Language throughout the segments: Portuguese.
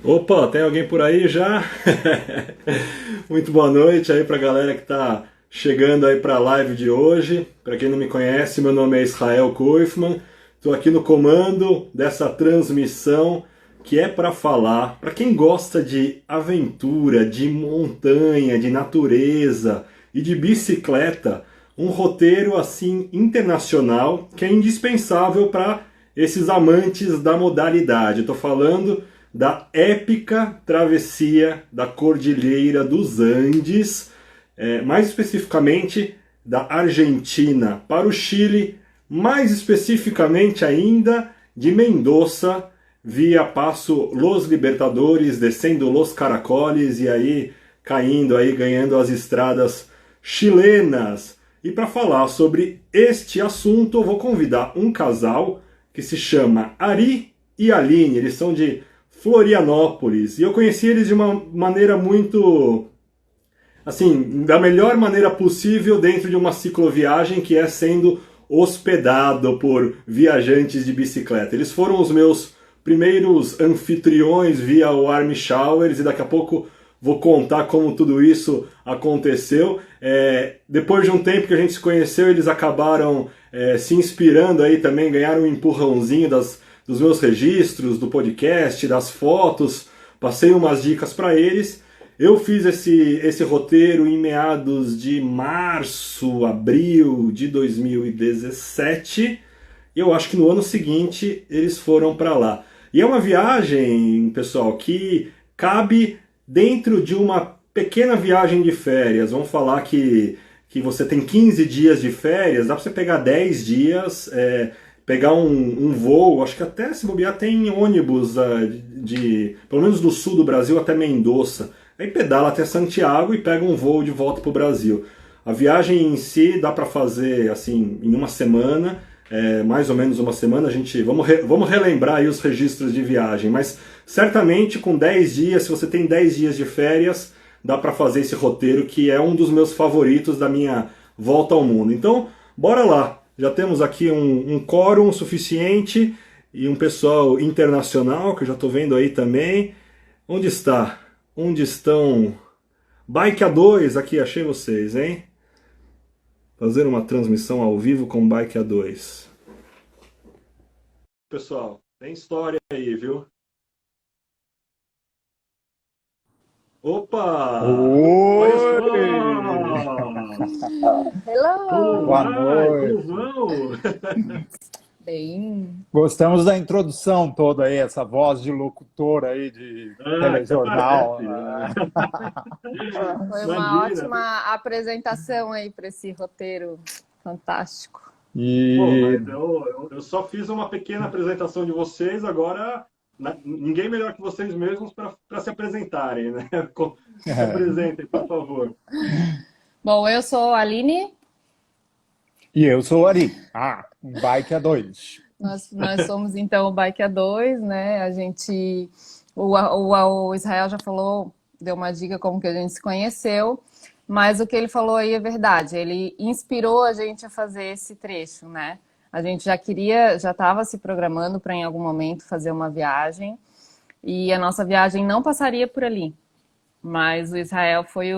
Opa, tem alguém por aí já? Muito boa noite aí pra galera que tá chegando aí pra live de hoje. Pra quem não me conhece, meu nome é Israel Koifman. Tô aqui no comando dessa transmissão que é para falar, para quem gosta de aventura, de montanha, de natureza e de bicicleta, um roteiro assim internacional que é indispensável para esses amantes da modalidade. Eu tô falando da épica travessia da Cordilheira dos Andes, mais especificamente da Argentina para o Chile, mais especificamente ainda de Mendoza, via Passo Los Libertadores, descendo Los Caracoles e aí caindo aí, ganhando as estradas chilenas. E para falar sobre este assunto, eu vou convidar um casal que se chama Ari e Aline. Eles são de Florianópolis. E eu conheci eles de uma maneira muito, assim, da melhor maneira possível dentro de uma cicloviagem, que é sendo hospedado por viajantes de bicicleta. Eles foram os meus primeiros anfitriões via Warm Showers e daqui a pouco vou contar como tudo isso aconteceu. Depois de um tempo que a gente se conheceu, eles acabaram se inspirando aí também, ganharam um empurrãozinho dos meus registros, do podcast, das fotos, passei umas dicas para eles. Eu fiz esse roteiro em meados de março, abril de 2017, e eu acho que no ano seguinte eles foram para lá. E é uma viagem, pessoal, que cabe dentro de uma pequena viagem de férias. Vamos falar que você tem 15 dias de férias, dá para você pegar 10 dias, pegar um voo, acho que até se bobear tem ônibus pelo menos do sul do Brasil até Mendoza. Aí pedala até Santiago e pega um voo de volta para o Brasil. A viagem em si dá para fazer assim em uma semana, mais ou menos uma semana. Vamos relembrar aí os registros de viagem, mas certamente com 10 dias, se você tem 10 dias de férias, dá para fazer esse roteiro que é um dos meus favoritos da minha volta ao mundo. Então, bora lá! Já temos aqui um quórum suficiente e um pessoal internacional que eu já estou vendo aí também. Onde está? Onde estão? Bike A2, aqui, achei vocês, hein? Fazer uma transmissão ao vivo com Bike A2. Pessoal, tem história aí, viu? Opa! Olha Oi! só! Como Boa Hello! vai? Como noite. vão? Bem, Gostamos da introdução toda aí, essa voz de locutor aí de Até telejornal. parece. foi uma Imagina. ótima apresentação aí para esse roteiro fantástico. Pô, E mas eu só fiz uma pequena apresentação de vocês, agora ninguém melhor que vocês mesmos para se apresentarem, né? Se apresentem, por favor. Bom, eu sou a Aline, eu sou o Ari. Um bike a dois. nós somos então o Bike A2, né? O Israel já falou, deu uma dica como que a gente se conheceu, mas o que ele falou aí é verdade, ele inspirou a gente a fazer esse trecho, né? A gente já estava se programando para em algum momento fazer uma viagem, e a nossa viagem não passaria por ali. Mas o Israel foi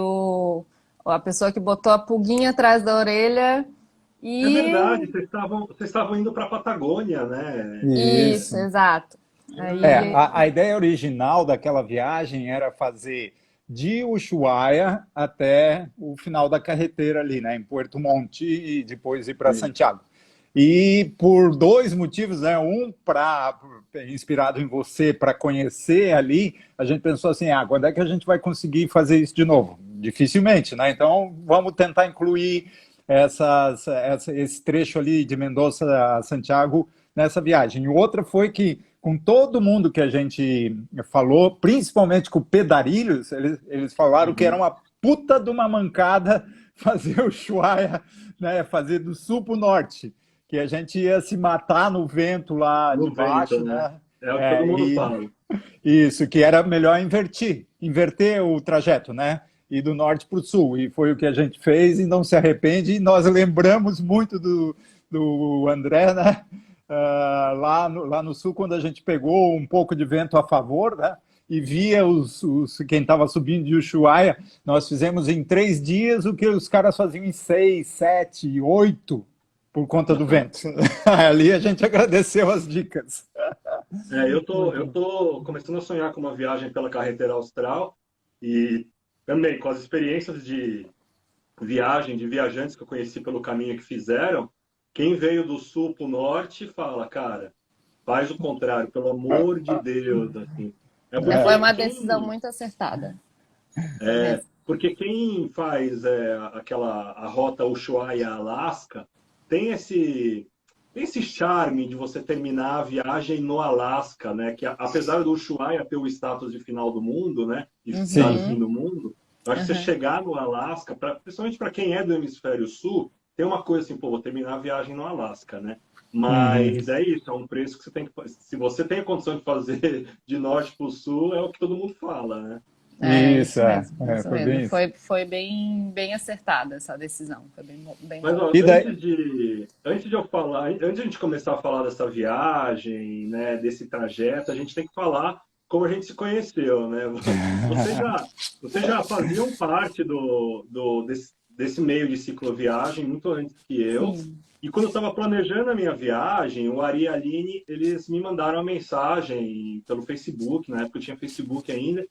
a pessoa que botou a pulguinha atrás da orelha É verdade, e... vocês estavam indo para a Patagônia, né? Isso, Isso. exato. É, Aí, a ideia original daquela viagem era fazer de Ushuaia até o final da carretera ali, né, em Puerto Montt e depois ir para Santiago. E por dois motivos, né? Um, inspirado em você, para conhecer ali, a gente pensou assim, quando é que a gente vai conseguir fazer isso de novo? Dificilmente, né? Então vamos tentar incluir esse trecho ali de Mendoza a Santiago nessa viagem. E outra foi que, com todo mundo que a gente falou, principalmente com o Pedarilhos, eles falaram que era Uhum. uma puta de uma mancada fazer o Ushuaia, né, fazer do sul para o norte, que a gente ia se matar no vento lá de No vento, baixo, né? né? É o que todo mundo E fala. isso, que era melhor inverter o trajeto, né? Ir do norte para o sul. E foi o que a gente fez e não se arrepende. E nós lembramos muito do André, né? Lá no sul, quando a gente pegou um pouco de vento a favor, né? e via quem estava subindo de Ushuaia. Nós fizemos em 3 dias o que os caras faziam em 6, 7, 8, por conta do vento. Ali a gente agradeceu as dicas. Eu tô começando a sonhar com uma viagem pela carretera austral e também com as experiências de viagem, de viajantes que eu conheci pelo caminho que fizeram. Quem veio do sul para o norte fala, cara, faz o contrário, pelo amor de Deus, assim. Foi uma decisão muito acertada. Porque quem faz a rota Ushuaia-Alasca tem esse charme de você terminar a viagem no Alasca, né? Que apesar do Ushuaia ter o status de final do mundo, né? De cidade do fim do mundo, eu acho que você chegar no Alasca, principalmente para quem é do hemisfério sul, tem uma coisa assim, pô, vou terminar a viagem no Alasca, né? Mas é isso, é um preço que você tem que... Se você tem a condição de fazer de norte para o sul, é o que todo mundo fala, né? Isso mesmo. Foi bem acertada essa decisão. Foi bem Mas ó, antes de eu falar, antes de a gente começar a falar dessa viagem, né, desse trajeto, a gente tem que falar como a gente se conheceu, né? Vocês já faziam parte desse meio de cicloviagem muito antes que eu. Sim. E quando eu estava planejando a minha viagem, o Ari e a Aline, eles me mandaram uma mensagem pelo Facebook, na época eu tinha Facebook ainda,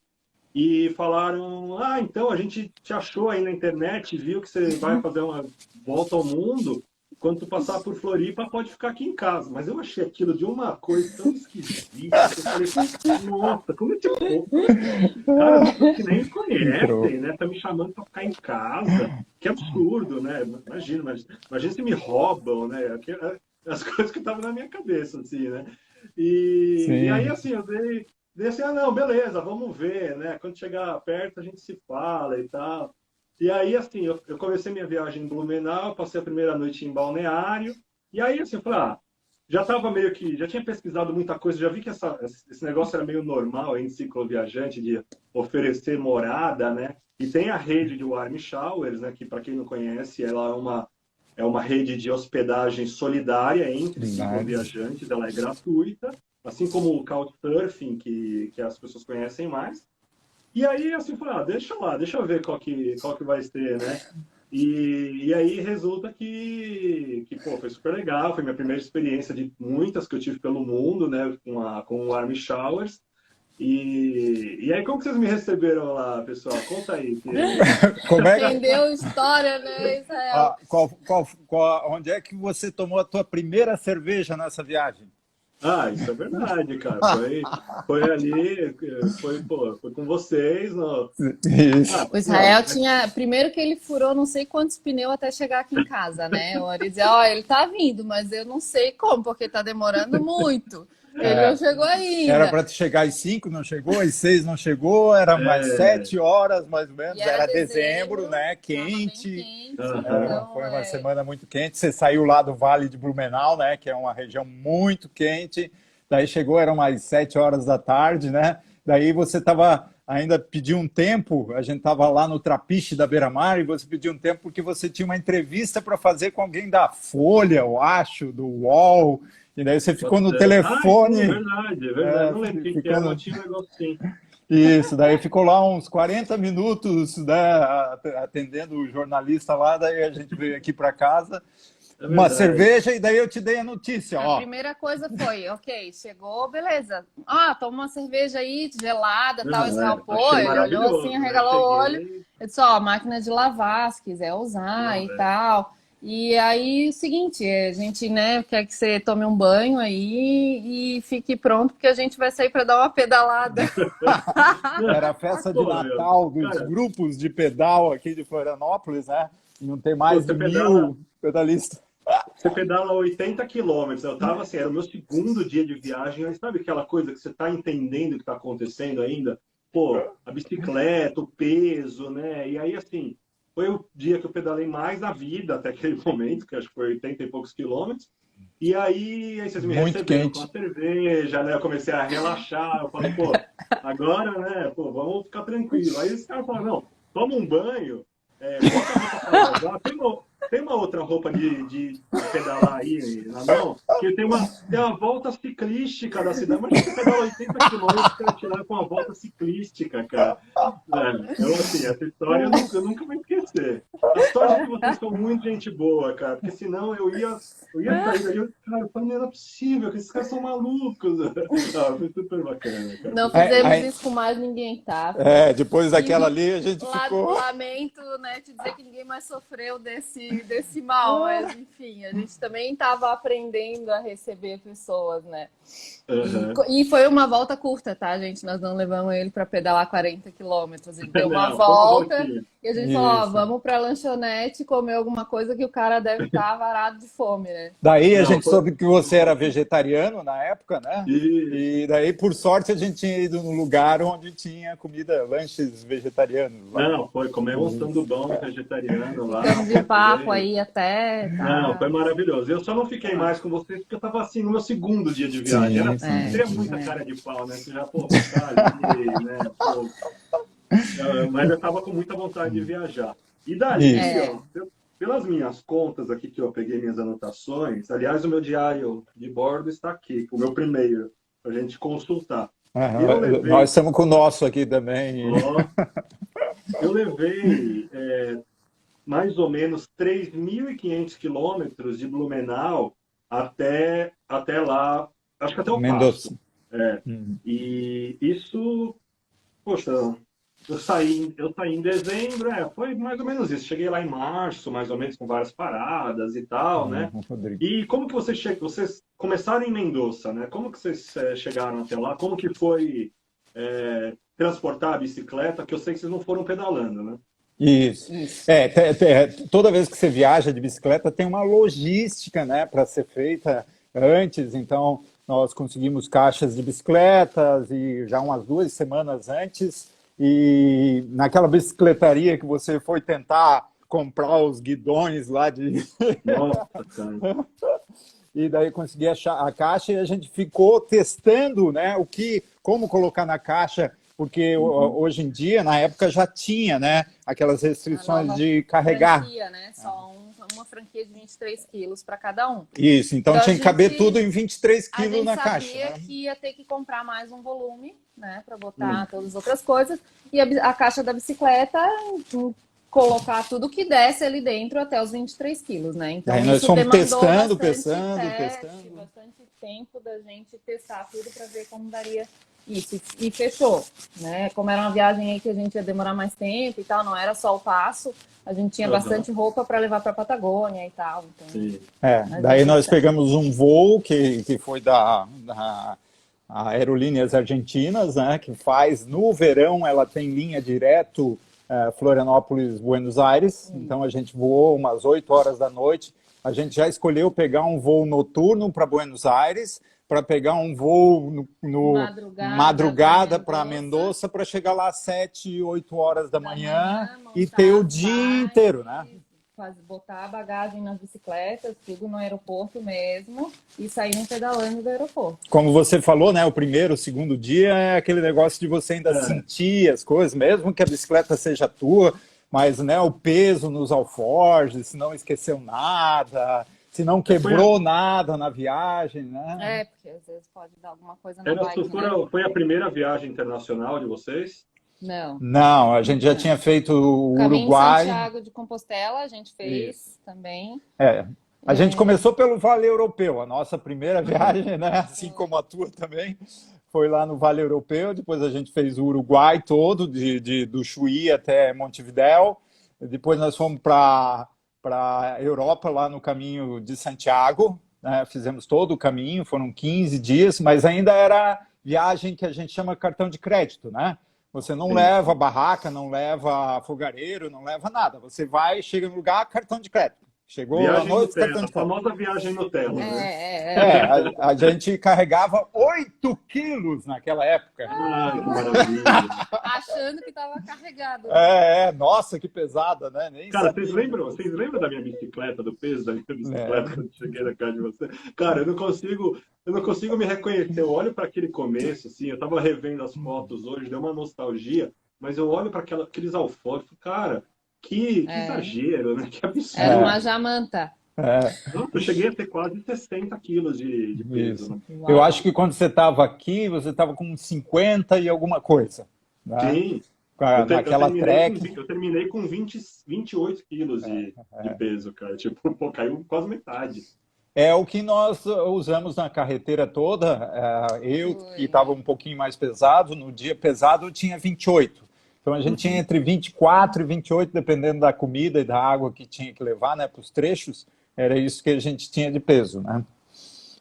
e falaram, então a gente te achou aí na internet, viu que você vai fazer uma volta ao mundo, quando tu passar por Floripa pode ficar aqui em casa. Mas eu achei aquilo de uma coisa tão esquisita, eu falei, nossa, como é que povo? Cara, que nem me conhecem, né? Tá me chamando para ficar em casa, que absurdo, né? Imagina se me roubam, né? As coisas que estavam na minha cabeça, assim, né? E aí, assim, eu dei assim, não, beleza, vamos ver, né? Quando chegar perto a gente se fala e tal. E aí, assim, eu comecei minha viagem em Blumenau, passei a primeira noite em Balneário, e aí, assim, eu falei, já estava meio que, já tinha pesquisado muita coisa, já vi que esse negócio era meio normal em cicloviajante, de oferecer morada, né? E tem a rede de Warm Showers, né? Que, para quem não conhece, ela é uma rede de hospedagem solidária entre cicloviajantes, ela é gratuita, assim como o Couchsurfing, que as pessoas conhecem mais. E aí, assim, falei, deixa eu ver qual que vai ser, né? E aí resulta que pô, foi super legal, foi minha primeira experiência de muitas que eu tive pelo mundo, né, com o Army Showers. E aí, como que vocês me receberam lá, pessoal? Conta aí. Aprendeu história, né, Israel? Onde é que você tomou a tua primeira cerveja nessa viagem? Isso é verdade, cara. Foi ali, foi com vocês. Isso. O Israel tinha. Primeiro que ele furou não sei quantos pneus até chegar aqui em casa, né? O Ari dizia, ele tá vindo, mas eu não sei como, porque tá demorando muito. Ele não chegou ainda. Era para chegar às 5, não chegou, às 6 não chegou, era mais 7 horas, mais ou menos. Era dezembro, né? Quente. Então, foi uma semana muito quente. Você saiu lá do Vale de Blumenau, né? Que é uma região muito quente. Daí chegou, eram mais 7 horas da tarde, né? Daí você ainda pediu um tempo, a gente estava lá no Trapiche da Beira-Mar, e você pediu um tempo porque você tinha uma entrevista para fazer com alguém da Folha, eu acho, do UOL. E daí você ficou no telefone. É verdade. Não lembro que era, mas tinha um negócio assim. Isso, daí ficou lá uns 40 minutos, né, atendendo o jornalista lá, daí a gente veio aqui para casa, uma cerveja, e daí eu te dei a notícia. A primeira coisa foi, ok, chegou, beleza. Toma uma cerveja aí, gelada, tal, Israel, ele olhou assim, arregalou o olho, eu disse, máquina de lavar, se quiser usar e tal. E aí, o seguinte, a gente, né, quer que você tome um banho aí e fique pronto, porque a gente vai sair para dar uma pedalada. Era a festa de Natal dos grupos de pedal aqui de Florianópolis, né? E não tem mais de 1.000 pedalistas. Você pedala 80 quilômetros. Eu tava assim, era o meu segundo dia de viagem. Aí, sabe aquela coisa que você tá entendendo o que tá acontecendo ainda? Pô, a bicicleta, o peso, né? E aí, assim... Foi o dia que eu pedalei mais na vida até aquele momento, que acho que foi 80 e poucos quilômetros. E aí vocês me receberam com a cerveja, né? Eu comecei a relaxar. Eu falei, agora, né? Vamos ficar tranquilo. Aí os caras falaram, não, toma um banho, bota a roupa pra lavar. tem uma outra roupa de pedalar aí na mão, que tem uma volta ciclística da cidade. Mas você pedala 80 quilômetros para tirar com uma volta ciclística, cara. Então, assim, essa história eu nunca vou esquecer. A sorte é que vocês são muito gente boa, cara, porque senão eu ia sair daí, cara, eu falei, não era possível, que esses caras são malucos. Ah, foi super bacana, cara. Não É, fizemos aí- isso com mais ninguém, tá? depois daquela ali a gente ficou. Lamento, né, te dizer que ninguém mais sofreu desse mal, mas enfim, a gente também estava aprendendo a receber pessoas, né? Uhum. E foi uma volta curta, tá, gente? Nós não levamos ele para pedalar 40 quilômetros. Ele deu uma Não, foi uma volta voltinha. e a gente falou, ó, Isso. vamos para a lanchonete comer alguma coisa que o cara deve estar varado de fome, né? Daí a Não, gente foi... soube que você era vegetariano na época, né? E... E daí, por sorte, a gente tinha ido num lugar onde tinha comida, lanches vegetarianos lá. Não, foi comer um sandubão vegetariano lá. Ficamos de papo aí até. Não, foi maravilhoso. Eu só não fiquei mais com vocês porque eu tava assim no meu segundo dia de viagem. Sim, Era, sim. teria muita cara de pau, né? Você já, pô, tá ali, né? Pô. Mas eu tava com muita vontade de viajar. E dali, Isso. ó, pelas minhas contas aqui que eu peguei minhas anotações, aliás, o meu diário de bordo está aqui, o meu primeiro, pra gente consultar. Eu levei, Nós estamos com o nosso aqui também. ó, eu levei mais ou menos 3.500 quilômetros de Blumenau até lá, acho que até o Mendoza. Pasto. E isso, poxa, eu saí em dezembro, foi mais ou menos isso. Cheguei lá em março, mais ou menos, com várias paradas e tal, né? Rodrigo. E como que vocês começaram em Mendoza, né? Como que vocês chegaram até lá? Como que foi transportar a bicicleta? Que eu sei que vocês não foram pedalando, né? Isso. Toda vez que você viaja de bicicleta tem uma logística, né, para ser feita antes. Então, nós conseguimos caixas de bicicletas e já umas 2 semanas antes. E naquela bicicletaria que você foi tentar comprar os guidões lá de... Nossa, cara. E daí consegui achar a caixa e a gente ficou testando, né, como colocar na caixa, porque hoje em dia, na época, já tinha, né, aquelas restrições de carregar. Franquia, né? Só uma franquia de 23 quilos para cada um. Isso, então tinha que caber tudo em 23 quilos na caixa. A gente sabia que ia ter que comprar mais um volume, né, para botar todas as outras coisas, e a caixa da bicicleta, colocar tudo que desse ali dentro até os 23 quilos, né? Então, aí nós isso fomos demandou testando. bastante tempo da gente testar tudo para ver como daria isso. E fechou, né? Como era uma viagem aí que a gente ia demorar mais tempo e tal, não era só o passo, a gente tinha bastante roupa para levar para a Patagônia e tal. Então, daí nós pegamos um voo que foi da Aerolíneas Argentinas, né? Que faz, no verão, ela tem linha direto Florianópolis, Buenos Aires. Então a gente voou umas 8 horas da noite. A gente já escolheu pegar um voo noturno para Buenos Aires, para pegar um voo no madrugada para Mendoza, para chegar lá às 7, 8 horas da manhã e ter o dia inteiro, né? Botar a bagagem nas bicicletas, tudo no aeroporto mesmo, e sair pedalando do aeroporto. Como você falou, né? O primeiro, o segundo dia é aquele negócio de você ainda sentir as coisas, mesmo que a bicicleta seja tua, mas, né, o peso nos alforjes, se não esqueceu nada, se não quebrou nada na viagem, né? Porque às vezes pode dar alguma coisa na bike, né? Foi a primeira viagem internacional de vocês? Não, a gente já tinha feito o Caminho Uruguai. Santiago de Compostela, a gente fez também. A gente começou pelo Vale Europeu, a nossa primeira viagem, né? Assim como a tua também, foi lá no Vale Europeu. Depois a gente fez o Uruguai todo, do Chuí até Montevidéu. Depois nós fomos para a Europa, lá no caminho de Santiago, né? Fizemos todo o caminho, foram 15 dias, mas ainda era viagem que a gente chama cartão de crédito, né? Você não leva barraca, não leva fogareiro, não leva nada. Você vai, chega no lugar, cartão de crédito. Chegou viagem à noite, Nutella, cartão de crédito. a famosa viagem Nutella, né? A gente carregava 8 quilos naquela época. Ai, que maravilha. Achando que estava carregado. Nossa, que pesada, né? Nem Cara, sabia. vocês lembram da minha bicicleta, do peso da minha bicicleta quando cheguei na casa de você? Cara, eu não consigo me reconhecer. Eu olho para aquele começo, assim, eu tava revendo as fotos hoje, deu uma nostalgia, mas eu olho para aqueles alforjes, cara, Que exagero, né? Que Era absurdo. uma jamanta. Nossa, eu cheguei a ter quase 60 quilos de peso, Isso. né? Eu Uau. acho que quando você estava aqui, você estava com 50 e alguma coisa, né? Sim, eu, eu Naquela terminei com, trek. eu terminei com 28 quilos de peso, cara. Tipo, pô, caiu quase metade. É o que nós usamos na carreteira toda. Eu que Foi. estava um pouquinho mais pesado, no dia pesado eu tinha 28. Então a gente tinha entre 24 e 28, dependendo da comida e da água que tinha que levar, né, para os trechos. Era isso que a gente tinha de peso, né?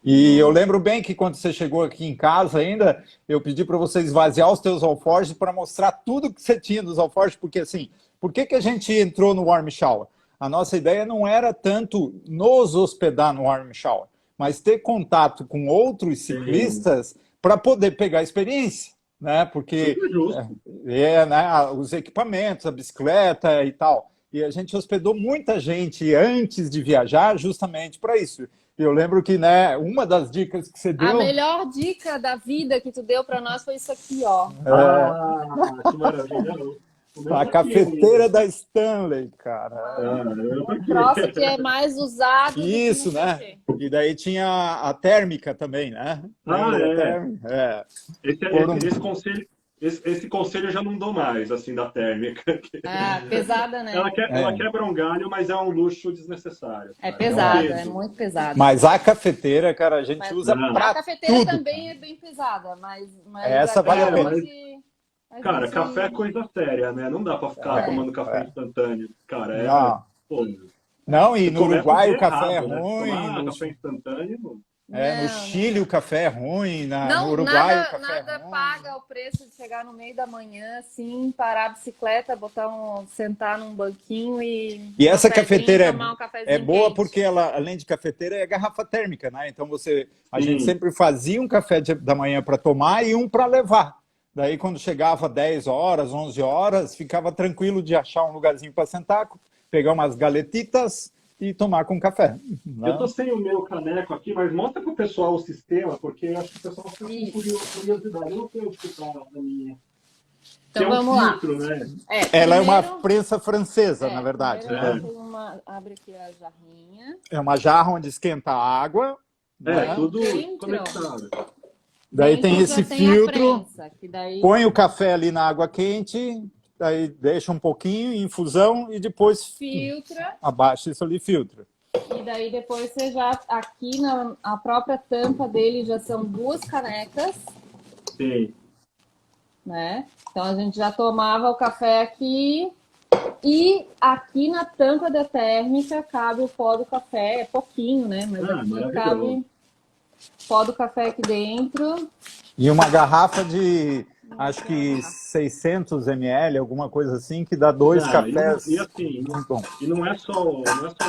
E eu lembro bem que quando você chegou aqui em casa ainda, eu pedi para você esvaziar os teus alforjes para mostrar tudo que você tinha nos alforjes, porque assim, por que que a gente entrou no Warm Shower? A nossa ideia não era tanto nos hospedar no Warm Shower, mas ter contato com outros Sim, ciclistas para poder pegar experiência, né? Porque super justo. né, os equipamentos, a bicicleta e tal. E a gente hospedou muita gente antes de viajar justamente para isso. Eu lembro que, né, uma das dicas que você A deu, melhor dica da vida que tu deu para nós foi isso aqui, ó. Ah, que maravilha. O meu a tá aqui ainda. cafeteira da Stanley, cara. Ah, o meu tá Um troço que aqui. é mais usado do que não Isso, sei o né? quê. E daí tinha a térmica também, né? Ah, Lembra da é. térmica? É. Esse, Por esse, um... esse conselho, esse conselho eu já não dou mais, assim, da térmica. Ah, pesada, né? Ela quebra um galho, mas é um luxo desnecessário, É cara. É um pesada, é peso. muito pesada. Mas a cafeteira, cara, a gente Mas usa a pra cafeteira tudo, também cara. é bem pesada, mas Essa aqui vale a pena. a Cara, gente... café é coisa séria, né? Não dá pra ficar É. tomando café instantâneo. Cara, Não. pô, Não, e você no começa o Uruguai dia o café é errado, né? ruim, Tomar café instantâneo, no Não, Chile o café é ruim, no não, Uruguai o nada, café é nada ruim. paga o preço de chegar no meio da manhã, assim, parar a bicicleta, sentar num banquinho e E uma essa pedrinha e cafeteira tomar um é cafezinho boa quente. porque ela, além de cafeteira, é garrafa térmica, né? Então a gente sim. sempre fazia um café da manhã para tomar e um para levar. Daí quando chegava 10 horas, 11 horas, ficava tranquilo de achar um lugarzinho para sentar, pegar umas galetitas e tomar com café, Eu tô né? sem o meu caneco aqui, mas mostra pro pessoal o sistema, porque eu acho que o pessoal fica com Isso. curiosidade. Eu não sei onde que tá a minha. Que Então é um vamos lá. filtro, né? Ela é uma Primeiro, prensa francesa, na verdade, primeiro ela né? É, tem abre aqui a jarrinha. É uma jarra onde esquenta a água, né? tudo Dentro, conectado. Daí tem dentro já esse tem a filtro. prensa, que daí Põe o café ali na água quente, aí deixa um pouquinho em infusão e depois filtra. abaixa isso ali e filtra. E daí depois você já, aqui na a própria tampa dele já são 2 canecas, Sim. né? Então a gente já tomava o café aqui e aqui na tampa da térmica cabe o pó do café, é pouquinho, né? Mas aqui Maravilhoso. cabe pó do café aqui dentro. E uma garrafa de, acho que 600 ml, alguma coisa assim, que dá 2 Não, cafés. e assim, Muito bom. e não é só o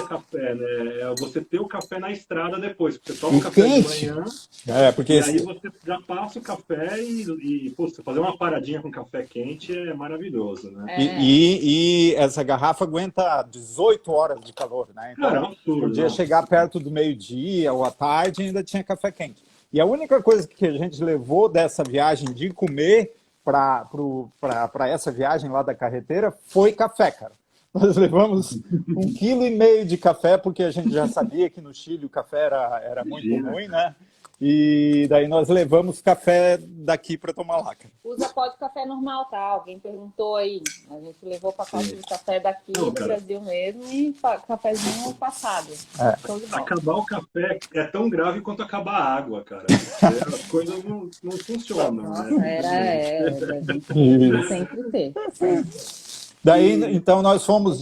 café, né? É você ter o café na estrada depois. Você toma E o café quente. de manhã, Porque e aí você já passa o café pô, você fazer uma paradinha com café quente é maravilhoso, né? e essa garrafa aguenta 18 horas de calor, né? Cara, é um Então, absurdo. podia chegar perto do meio-dia ou à tarde e ainda tinha café quente. E a única coisa que a gente levou dessa viagem de comer para essa viagem lá da carreteira foi café, cara. Nós levamos 1,5 kg de café, porque a gente já sabia que no Chile o café era muito Imagina. ruim, né? E daí nós levamos café daqui para tomar lá, cara. Usa pó de café normal, tá? Alguém perguntou aí. A gente levou pacote de café daqui Não, do cara. Brasil mesmo e cafezinho passado. Show de bola. Acabar o café é tão grave quanto acabar a água, cara. As coisas não funcionam, Nossa, né? a gente sempre ter. Daí, então, nós fomos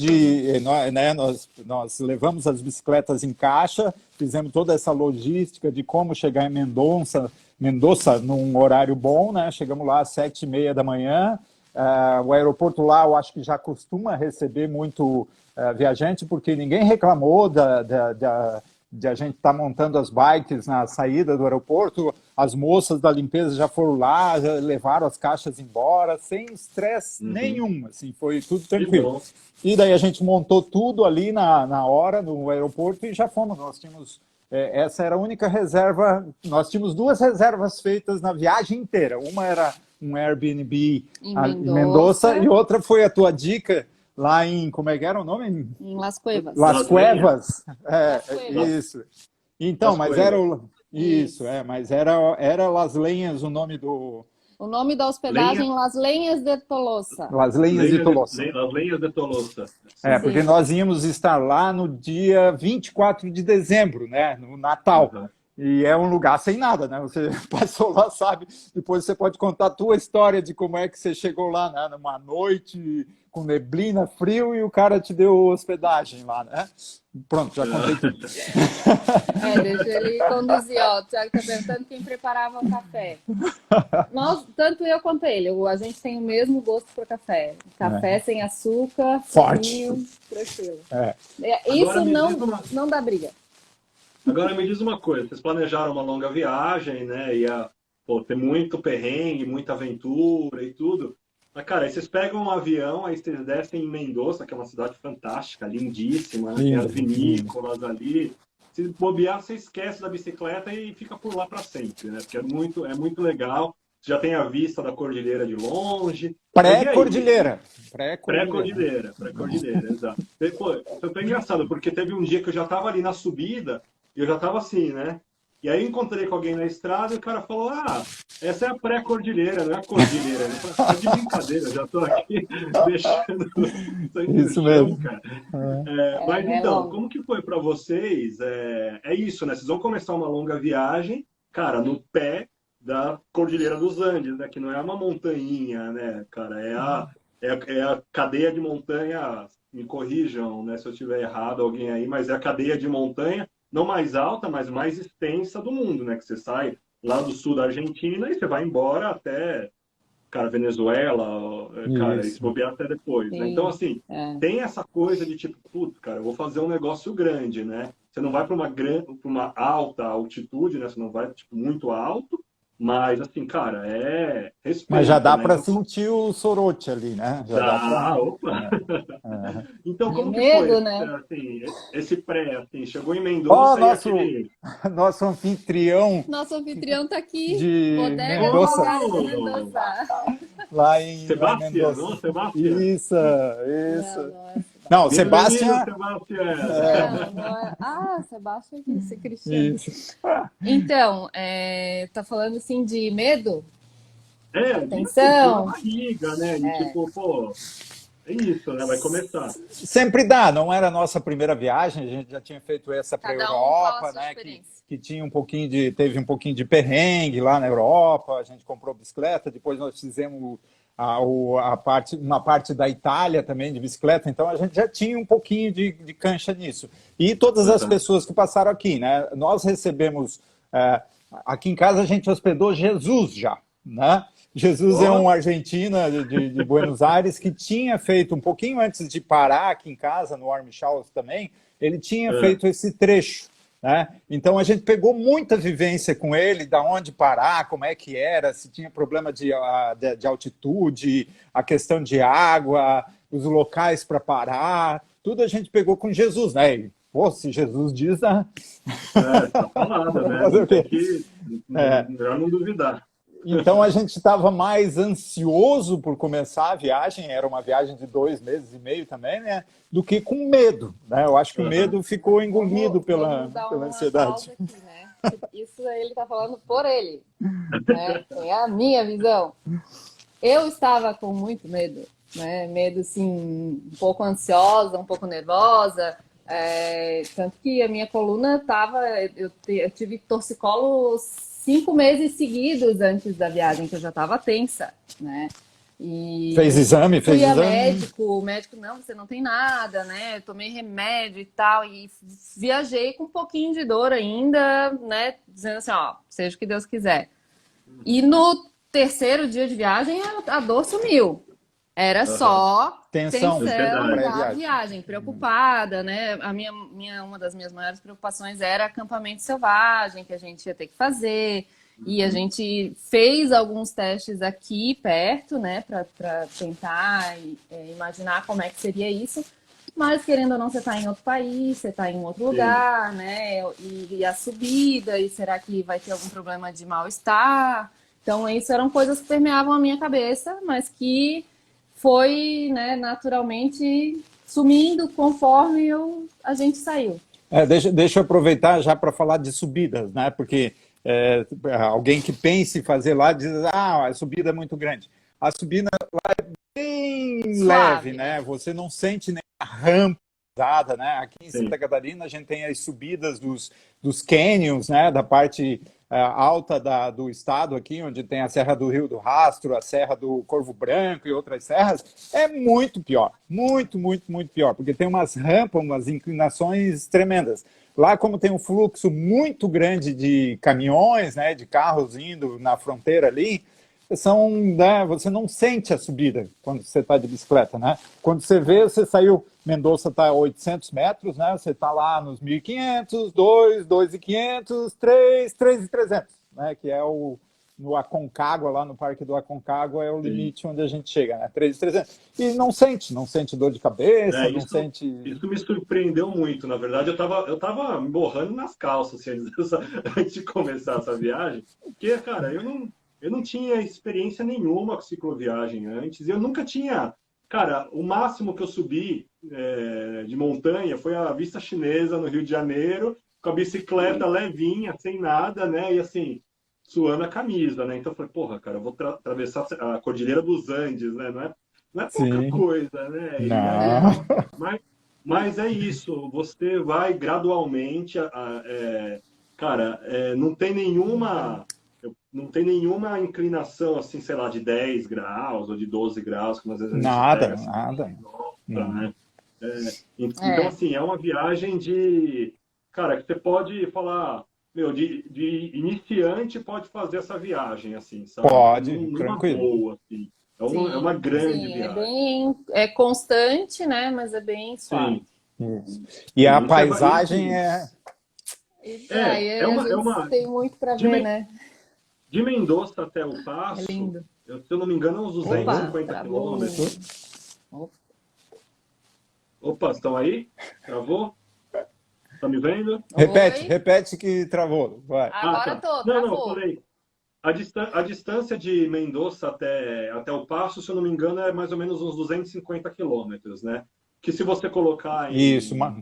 nós levamos as bicicletas em caixa, fizemos toda essa logística de como chegar em Mendoza num horário bom, né? Chegamos lá às 7h30 da manhã. O aeroporto lá, eu acho que já costuma receber muito viajante, porque ninguém reclamou de a gente estar montando as bikes na saída do aeroporto. As moças da limpeza já foram lá, já levaram as caixas embora, sem estresse nenhum, assim, foi tudo tranquilo. E daí a gente montou tudo ali na hora, no aeroporto, e já fomos. Nós tínhamos, essa era a única reserva, nós tínhamos 2 reservas feitas na viagem inteira. Uma era um Airbnb Em em Mendoza. Mendoza, e outra foi a tua dica lá em, como é que era o nome? Em Las Cuevas. Las Cuevas. Las Cuevas. Isso. Então, Las mas Cuevas. era o... Isso, mas era Las Lenhas o nome do... O nome da hospedagem, Las Lenhas de Tolosa. Las Lenhas de Tolosa. As lenhas de Tolosa. Porque Sim. nós íamos estar lá no dia 24 de dezembro, né? No Natal. Uhum. E é um lugar sem nada, né? Você passou lá, sabe? Depois você pode contar a tua história de como é que você chegou lá, né? Numa noite com neblina, frio, e o cara te deu hospedagem lá, né? Pronto, já contei tudo. Deixa ele conduzir, ó. O Thiago tá perguntando quem preparava o café. Tanto eu quanto ele, a gente tem o mesmo gosto por café. Café sem açúcar, Forte. Frio, tranquilo. Agora Isso me diz não dá briga. Agora me diz uma coisa, vocês planejaram uma longa viagem, né? Ia ter muito perrengue, muita aventura e tudo. Mas, cara, aí vocês pegam um avião, aí vocês descem em Mendoza, que é uma cidade fantástica, lindíssima, né? Tem as vinícolas ali. Se bobear, você esquece da bicicleta e fica por lá para sempre, né? Porque é muito legal. Você já tem a vista da cordilheira de longe. Pré-cordilheira, exato. Pô, foi engraçado, porque teve um dia que eu já estava ali na subida, e eu já estava assim, né? E aí eu encontrei com alguém na estrada e o cara falou, essa é a pré-cordilheira, não é a cordilheira. Eu falei, tá de brincadeira, já estou aqui deixando isso mesmo, cara. Mas então, como que foi para vocês? É isso, né? Vocês vão começar uma longa viagem, cara, no pé da Cordilheira dos Andes, né? Que não é uma montanha, né, cara? É a cadeia de montanha, me corrijam, né, se eu estiver errado, alguém aí, mas é a cadeia de montanha não mais alta, mas mais extensa do mundo, né? Que você sai lá do sul da Argentina e você vai embora até, cara, Venezuela, cara, e se bobear até depois, né? Então, assim, tem essa coisa de tipo, putz, cara, eu vou fazer um negócio grande, né? Você não vai para uma alta altitude, né? Você não vai, tipo, muito alto, mas, assim, cara, respeito, mas já dá, né, para então, sentir o sorote ali, né? Já dá pra... opa! Então, como medo, que foi, né? assim, esse pré, assim, chegou em Mendoza nosso anfitrião... Nosso anfitrião tá aqui, de Bodega Mendoza. de Mendoza. Lá em Sebastião, Mendoza. Não, Sebastião. Isso. Não, Sebastião. Sebastião disse, Cristiano. Isso. Então, tá falando assim de medo? Atenção. Barriga, né? E tipo, pô, é isso, né? Vai começar. Sempre dá, não era a nossa primeira viagem, a gente já tinha feito essa para a Europa, né? Que tinha teve um pouquinho de perrengue lá na Europa, a gente comprou bicicleta, depois nós fizemos uma parte da Itália também de bicicleta, então a gente já tinha um pouquinho de cancha nisso. E todas as pessoas que passaram aqui, né? Nós recebemos, aqui em casa a gente hospedou Jesus já, né? Jesus é um argentino de Buenos Aires que tinha feito, um pouquinho antes de parar aqui em casa, no Armichaus também, ele tinha feito esse trecho, né? Então a gente pegou muita vivência com ele, da onde parar, como é que era, se tinha problema de altitude, a questão de água, os locais para parar, tudo a gente pegou com Jesus, né? E, pô, se Jesus diz, né? Tá falado, né? Tem que não duvidar. Então a gente estava mais ansioso por começar a viagem, era uma viagem de 2 meses e meio também, né? Do que com medo, né? Eu acho que o medo ficou engolido pela ansiedade. Aqui, né? Isso ele está falando por ele, né? É a minha visão. Eu estava com muito medo, né? Medo, assim, um pouco ansiosa, um pouco nervosa. Tanto que a minha coluna estava... Eu tive torcicolo 5 meses seguidos antes da viagem, que eu já estava tensa, né? E fez exame? Fui a médico, o médico, não, você não tem nada, né? Eu tomei remédio e tal, e viajei com um pouquinho de dor ainda, né? Dizendo assim, ó, seja o que Deus quiser. E no 3º dia de viagem, a dor sumiu. Era só tensão da viagem, preocupada, né? Uma das minhas maiores preocupações era acampamento selvagem, que a gente ia ter que fazer. E a gente fez alguns testes aqui perto, né? Para tentar imaginar como é que seria isso. Mas, querendo ou não, você está em outro país, você está em outro lugar, né? E a subida, e será que vai ter algum problema de mal-estar? Então, isso eram coisas que permeavam a minha cabeça, mas que foi, né, naturalmente sumindo conforme a gente saiu. Deixa eu aproveitar já para falar de subidas, né? Porque alguém que pense em fazer lá diz, a subida é muito grande. A subida lá é bem Suave, leve, né? Você não sente nem a rampa pesada, né? Aqui em Sim. Santa Catarina a gente tem as subidas dos canyons, né? Da parte alta do estado aqui, onde tem a Serra do Rio do Rastro, a Serra do Corvo Branco e outras serras, é muito pior, muito, muito, muito pior, porque tem umas rampas, umas inclinações tremendas. Lá, como tem um fluxo muito grande de caminhões, né, de carros indo na fronteira ali, né, você não sente a subida quando você está de bicicleta, né? Quando você vê, você saiu, Mendoza está a 800 metros, né? Você está lá nos 1.500, 2, 2.500, 3, 3.300, né? Que é no Aconcagua, lá no Parque do Aconcagua, é o limite onde a gente chega, né? 3.300. E não sente dor de cabeça, não sente... Isso me surpreendeu muito, na verdade. Eu tava me borrando nas calças, assim, antes de começar essa viagem, porque, cara, eu não tinha experiência nenhuma com cicloviagem antes, e eu nunca tinha... Cara, o máximo que eu subi de montanha foi a Vista Chinesa, no Rio de Janeiro, com a bicicleta levinha, sem nada, né? E assim, suando a camisa, né? Então eu falei, porra, cara, eu vou atravessar a Cordilheira dos Andes, né? Não é pouca Sim. coisa, né? E aí, Não. mas é isso, você vai gradualmente, cara, não tem nenhuma inclinação, assim, sei lá, de 10 graus ou de 12 graus, como às vezes a gente pega, assim, Nada. né? Então, assim, é uma viagem cara, que você pode falar, meu, de iniciante pode fazer essa viagem, assim, sabe? Pode, Numa tranquilo. boa, assim. É uma grande viagem. É constante, né? Mas é bem suave. Sim. E a Sim, paisagem é... E aí é a uma, é gente uma tem muito para de, ver, Me- né? de Mendoza até o É Passo, lindo. se eu não me engano, é uns Opa, 250 travou. quilômetros. Opa, estão aí? Travou? Tá me vendo? Repete que travou. Vai. Agora Tá. tô, Não, travou. falei. A distância de Mendoza até o Passo, se eu não me engano, é mais ou menos uns 250 quilômetros, né? Que se você colocar Isso, mais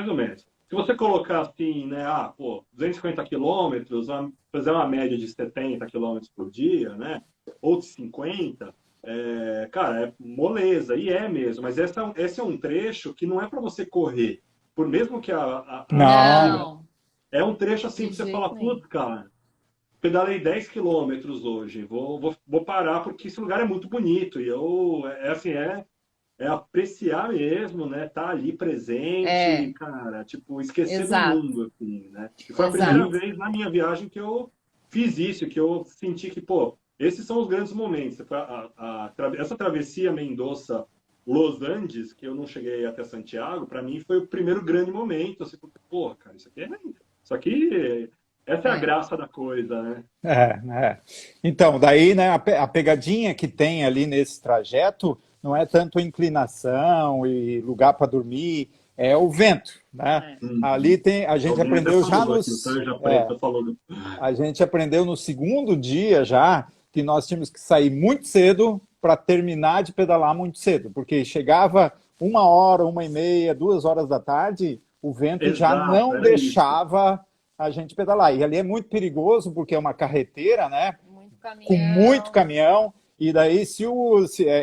ou menos. Se você colocar assim, né? 250 quilômetros, fazer uma média de 70 quilômetros por dia, né? Ou de 50, cara, é moleza, e é mesmo. Mas esse é um trecho que não é para você correr. Por mesmo que Não, é um trecho assim de que você jeito fala, nenhum. putz, cara, pedalei 10 quilômetros hoje, vou parar porque esse lugar é muito bonito. E assim, é apreciar mesmo, né? Tá ali presente, É, cara, tipo, esquecer do exato, mundo, assim, né? E foi a primeira exato. vez na minha viagem que eu fiz isso, que eu senti que, pô, esses são os grandes momentos. Essa travessia Mendoza-Los Andes, que eu não cheguei até Santiago, para mim foi o primeiro grande momento, assim, porque, pô, cara, essa é a É. graça da coisa, né? Então, daí, né, a pegadinha que tem ali nesse trajeto não é tanto a inclinação e lugar para dormir, é o vento, né? É. Ali a gente Alguém até aprendeu já falou aqui, o Tarja Preta falou. a gente aprendeu no segundo dia já que nós tínhamos que sair muito cedo para terminar de pedalar muito cedo, porque chegava 1 hora, 1h30, 2 horas da tarde, o vento já Exato, não era isso. deixava a gente pedalar. E ali é muito perigoso, porque é uma carreteira, né? Muito Com muito caminhão. caminhão, e daí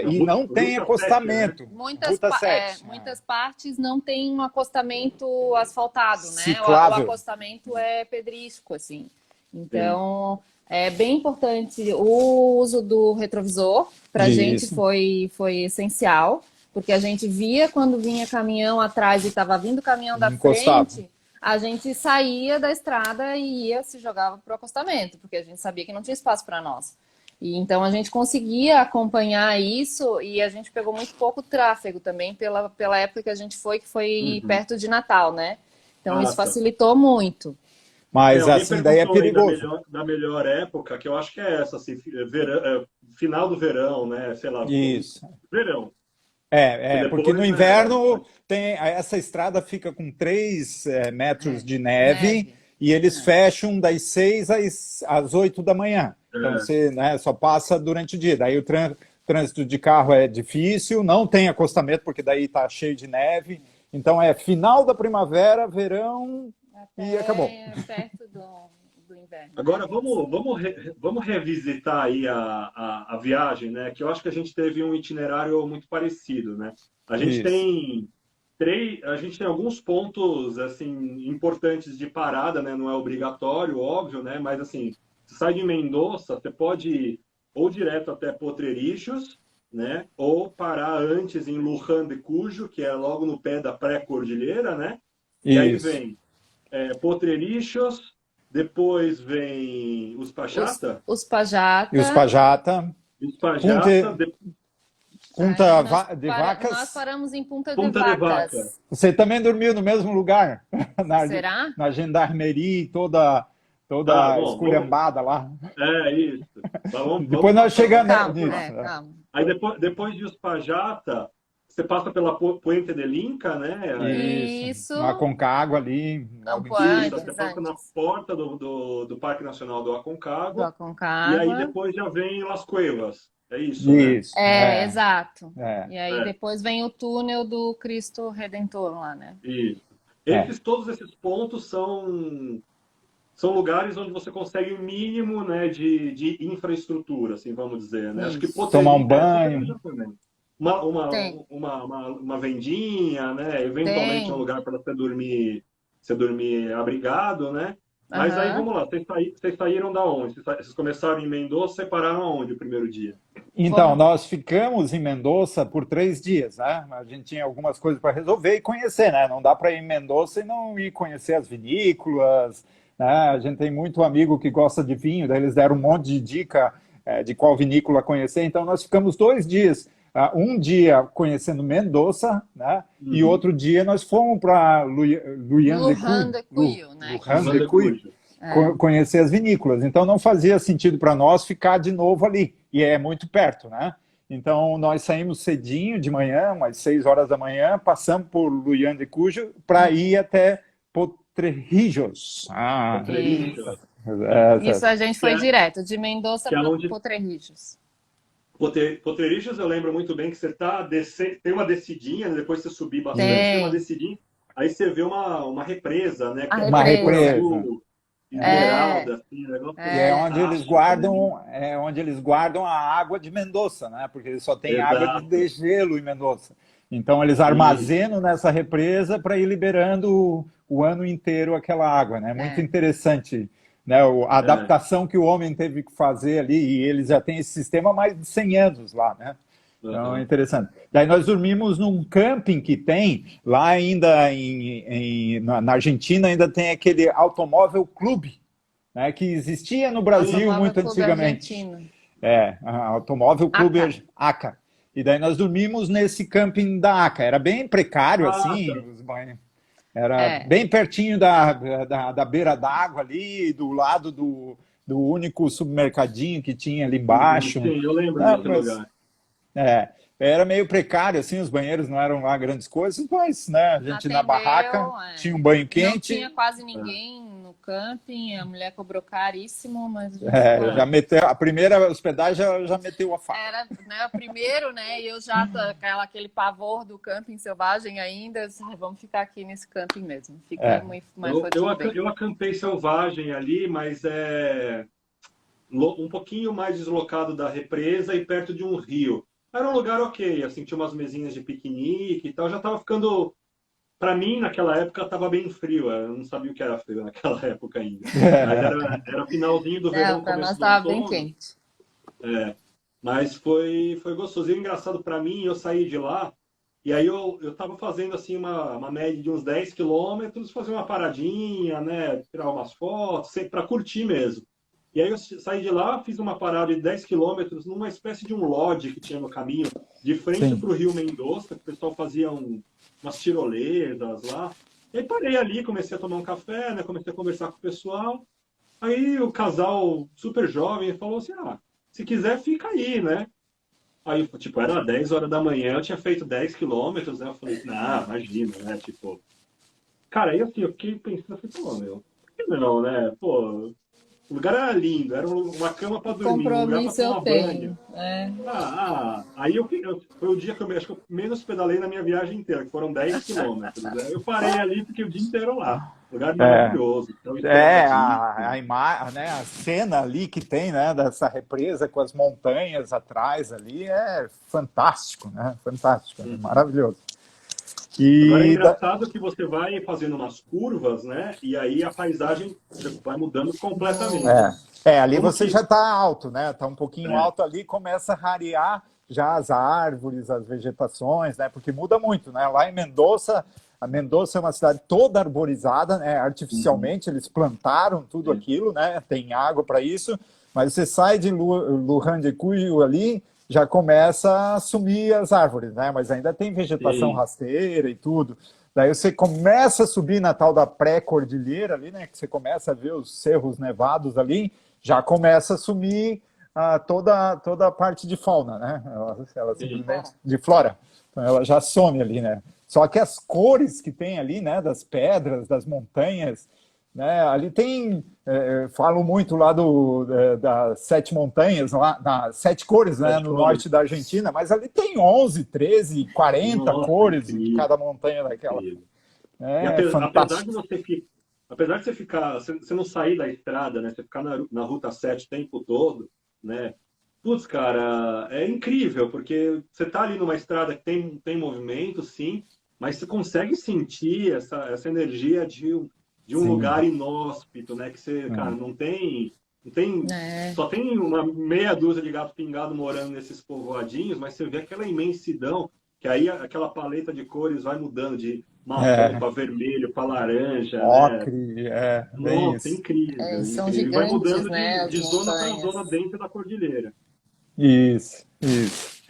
e não tem Ruta 7, né? acostamento. Ruta 7. Muitas partes não tem um acostamento asfaltado, né? O Ciclável. acostamento é pedrisco, assim. Então, é bem importante o uso do retrovisor. Para a gente Isso. foi essencial, porque a gente via quando vinha caminhão atrás e estava vindo caminhão da Encostava. frente, a gente saía da estrada e se jogava para o acostamento, porque a gente sabia que não tinha espaço para nós. E então a gente conseguia acompanhar isso e a gente pegou muito pouco tráfego também pela época que a gente foi, que foi perto de Natal, né? Então isso facilitou muito. Mas Alguém assim, daí é perguntou aí perigoso. da melhor época, que eu acho que é essa, assim, final do verão, né? Sei lá, Isso. verão. Porque no Depois, inverno essa estrada fica com 3 metros de neve e eles fecham das 6 às 8 da manhã. Então você, né, só passa durante o dia. Daí trânsito de carro é difícil, não tem acostamento, porque daí está cheio de neve. Então é final da primavera, verão e acabou. Perto do inverno. Agora vamos revisitar aí a viagem, né? Que eu acho que a gente teve um itinerário muito parecido, né? A gente tem alguns pontos assim importantes de parada, né? Não é obrigatório, óbvio, né? Mas assim, você sai de Mendoza, você pode ir ou direto até Potrerilhos, né? Ou parar antes em Luján de Cuyo, que é logo no pé da pré-cordilheira, né? E aí Isso. vem Potrerilhos, depois vem os Pachata. Os Pajata. E os Pajata. Os Pajata. Punta de Vacas. Nós paramos em Punta de Vacas. Vaca. Você também dormiu no mesmo lugar? Será? Na gendarmerie, toda esculhambada lá. É, isso. Depois nós chegamos nisso. Calma. Aí depois de os Pajata, você passa pela Puente del Inca, né? Isso. No Aconcagua ali. Você passa na porta do Parque Nacional do Aconcagua. E aí depois já vem Las Cuevas. É isso, né? Exato. E aí depois vem o túnel do Cristo Redentor lá, né? Isso. Todos esses pontos são lugares onde você consegue o mínimo, né, de infraestrutura, assim, vamos dizer, né? Acho que tomar um banho. Uma vendinha, né? Eventualmente um lugar para você dormir abrigado, né? Mas aí, vamos lá, vocês saíram da onde? Vocês começaram em Mendoza e pararam aonde o primeiro dia? Então, nós ficamos em Mendoza por 3 dias, né? A gente tinha algumas coisas para resolver e conhecer, né? Não dá para ir em Mendoza e não ir conhecer as vinícolas, né? A gente tem muito amigo que gosta de vinho, daí eles deram um monte de dica de qual vinícola conhecer, então nós ficamos 2 dias. Um dia conhecendo Mendoza, né? E outro dia nós fomos para Luján de Cuyo, né? Luján de Cuyo. Conhecer as vinícolas. Então não fazia sentido para nós ficar de novo ali. E é muito perto, né? Então nós saímos cedinho de manhã, umas 6 horas da manhã, passamos por Luján de Cuyo para ir até Potrerilhos. Isso a gente foi direto, de Mendoza para Potrerilhos. Potrerilhos, eu lembro muito bem que você tem uma descidinha, depois você subir bastante, tem uma descidinha, aí você vê uma represa, né? Uma represa. Esmeralda, assim, é onde eles guardam a água de Mendoza, né? Porque eles só têm água de degelo em Mendoza. Então eles armazenam nessa represa para ir liberando o ano inteiro aquela água, né? Muito interessante. Né, a adaptação que o homem teve que fazer ali, e eles já têm esse sistema há mais de 100 anos lá, né? Então é interessante. Daí nós dormimos num camping que tem, lá ainda na Argentina, ainda tem aquele automóvel clube, né, que existia no Brasil muito antigamente. Automóvel clube ACA. E daí nós dormimos nesse camping da ACA. Era bem precário, assim, os banhos. Era bem pertinho da beira d'água ali, do lado do único supermercadinho que tinha ali embaixo. Sim, eu lembro desse lugar. Era meio precário, assim, os banheiros não eram lá grandes coisas, mas, né, a gente na barraca tinha um banho quente. Não tinha quase ninguém no camping, a mulher cobrou caríssimo, mas... já meteu, a primeira hospedagem já meteu a faca. Era, né, o primeiro, né, e eu já, aquele pavor do camping selvagem ainda, vamos ficar aqui nesse camping mesmo. Eu acampei selvagem ali, mas um pouquinho mais deslocado da represa e perto de um rio. Era um lugar ok, assim, tinha umas mesinhas de piquenique e tal, já estava ficando... Para mim, naquela época, estava bem frio, eu não sabia o que era frio naquela época ainda. Mas era finalzinho do verão, para nós estava bem quente. Mas foi gostoso. E o engraçado para mim, eu saí de lá, e aí eu estava fazendo assim uma média de uns 10 quilômetros, fazer uma paradinha, né, tirar umas fotos, para curtir mesmo. E aí eu saí de lá, fiz uma parada de 10 quilômetros numa espécie de um lodge que tinha no caminho, de frente para o Rio Mendoza, que o pessoal fazia umas tirolesas lá. E aí parei ali, comecei a tomar um café, né, comecei a conversar com o pessoal. Aí o casal super jovem falou assim, se quiser fica aí, né? Aí, tipo, era 10 horas da manhã, eu tinha feito 10 quilômetros, né? Eu falei, imagina, né? Tipo... Cara, aí assim, eu fiquei pensando, falei, por que não, né? Pô... O lugar era lindo, era uma cama para dormir, um lugar para Compromisso eu tomar tenho. banho. É. Aí foi o dia que acho que eu menos pedalei na minha viagem inteira, que foram 10 quilômetros. Né? Eu parei ali, fiquei o dia inteiro lá. Lugar É, maravilhoso, então esperadíssimo. né, a cena ali que tem, né, dessa represa com as montanhas atrás ali é fantástico, né? Fantástico, maravilhoso. Agora é E da- engraçado que você vai fazendo umas curvas, né? E aí a paisagem vai mudando completamente. Ali Como você que. já está alto, né? Está um pouquinho É, alto ali, começa a rarear já as árvores, as vegetações, né? Porque muda muito, né? Lá em Mendoza, a Mendoza é uma cidade toda arborizada, né? uhum, Artificialmente eles plantaram tudo sim, aquilo, né? Tem água para isso, mas você sai de Luján de Cuyo ali, já começa a sumir as árvores, né? Mas ainda tem vegetação sim, rasteira e tudo. Daí você começa a subir na tal da pré-cordilheira ali, né? Que você começa a ver os cerros nevados ali, já começa a sumir toda a parte de fauna, né? Ela sim. simplesmente de flora. Então ela já some ali, né? Só que as cores que tem ali, né? Das pedras, das montanhas, né? Ali tem, falo muito lá das sete montanhas, lá, das sete cores, né? Sete No cores. norte da Argentina, mas ali tem 11, 13, 40 Nossa, cores de incrível, cada montanha daquela. incrível. E É apesar de fantástico. apesar de você ficar, você não sair da estrada, né? Você ficar na Ruta 7 o tempo todo, né? Putz, cara, é incrível, porque você tá ali numa estrada que tem movimento, sim, mas você consegue sentir essa energia de um Sim. lugar inóspito, né? Que você, cara, É. não tem, É, só tem uma meia dúzia de gato pingado morando nesses povoadinhos, mas você vê aquela imensidão, que aí aquela paleta de cores vai mudando de marrom É. para vermelho, para laranja, né? Ocre, bem Nossa, isso. incrível, são incrível. E vai gigantes, mudando né, as de zona para zona montanhas. dentro da cordilheira. Isso, isso.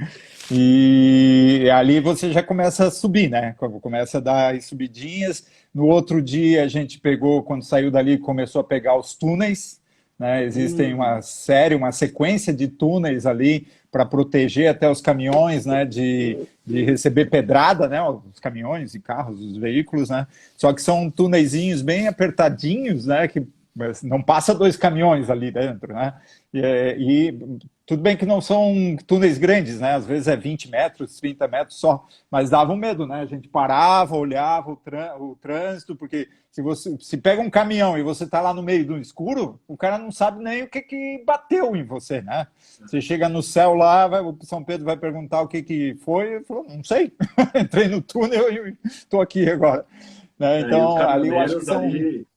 E ali você já começa a subir, né? Começa a dar as subidinhas. No outro dia a gente pegou, quando saiu dali, começou a pegar os túneis, né? Existem Hum, uma sequência de túneis ali para proteger até os caminhões, né? De receber pedrada, né? Os caminhões e carros, os veículos, né? Só que são tuneizinhos bem apertadinhos, né? Que não passa dois caminhões ali dentro, né? E tudo bem que não são túneis grandes, né? Às vezes é 20 metros, 30 metros só, mas dava um medo, né? A gente parava, olhava o trânsito, porque se pega um caminhão e você está lá no meio do escuro, o cara não sabe nem o que bateu em você, né? Você chega no céu lá, o São Pedro vai perguntar o que foi, eu falo, não sei, entrei no túnel e estou aqui agora. Né? e os Então, ali eu acho que caminhoneiros são, ali,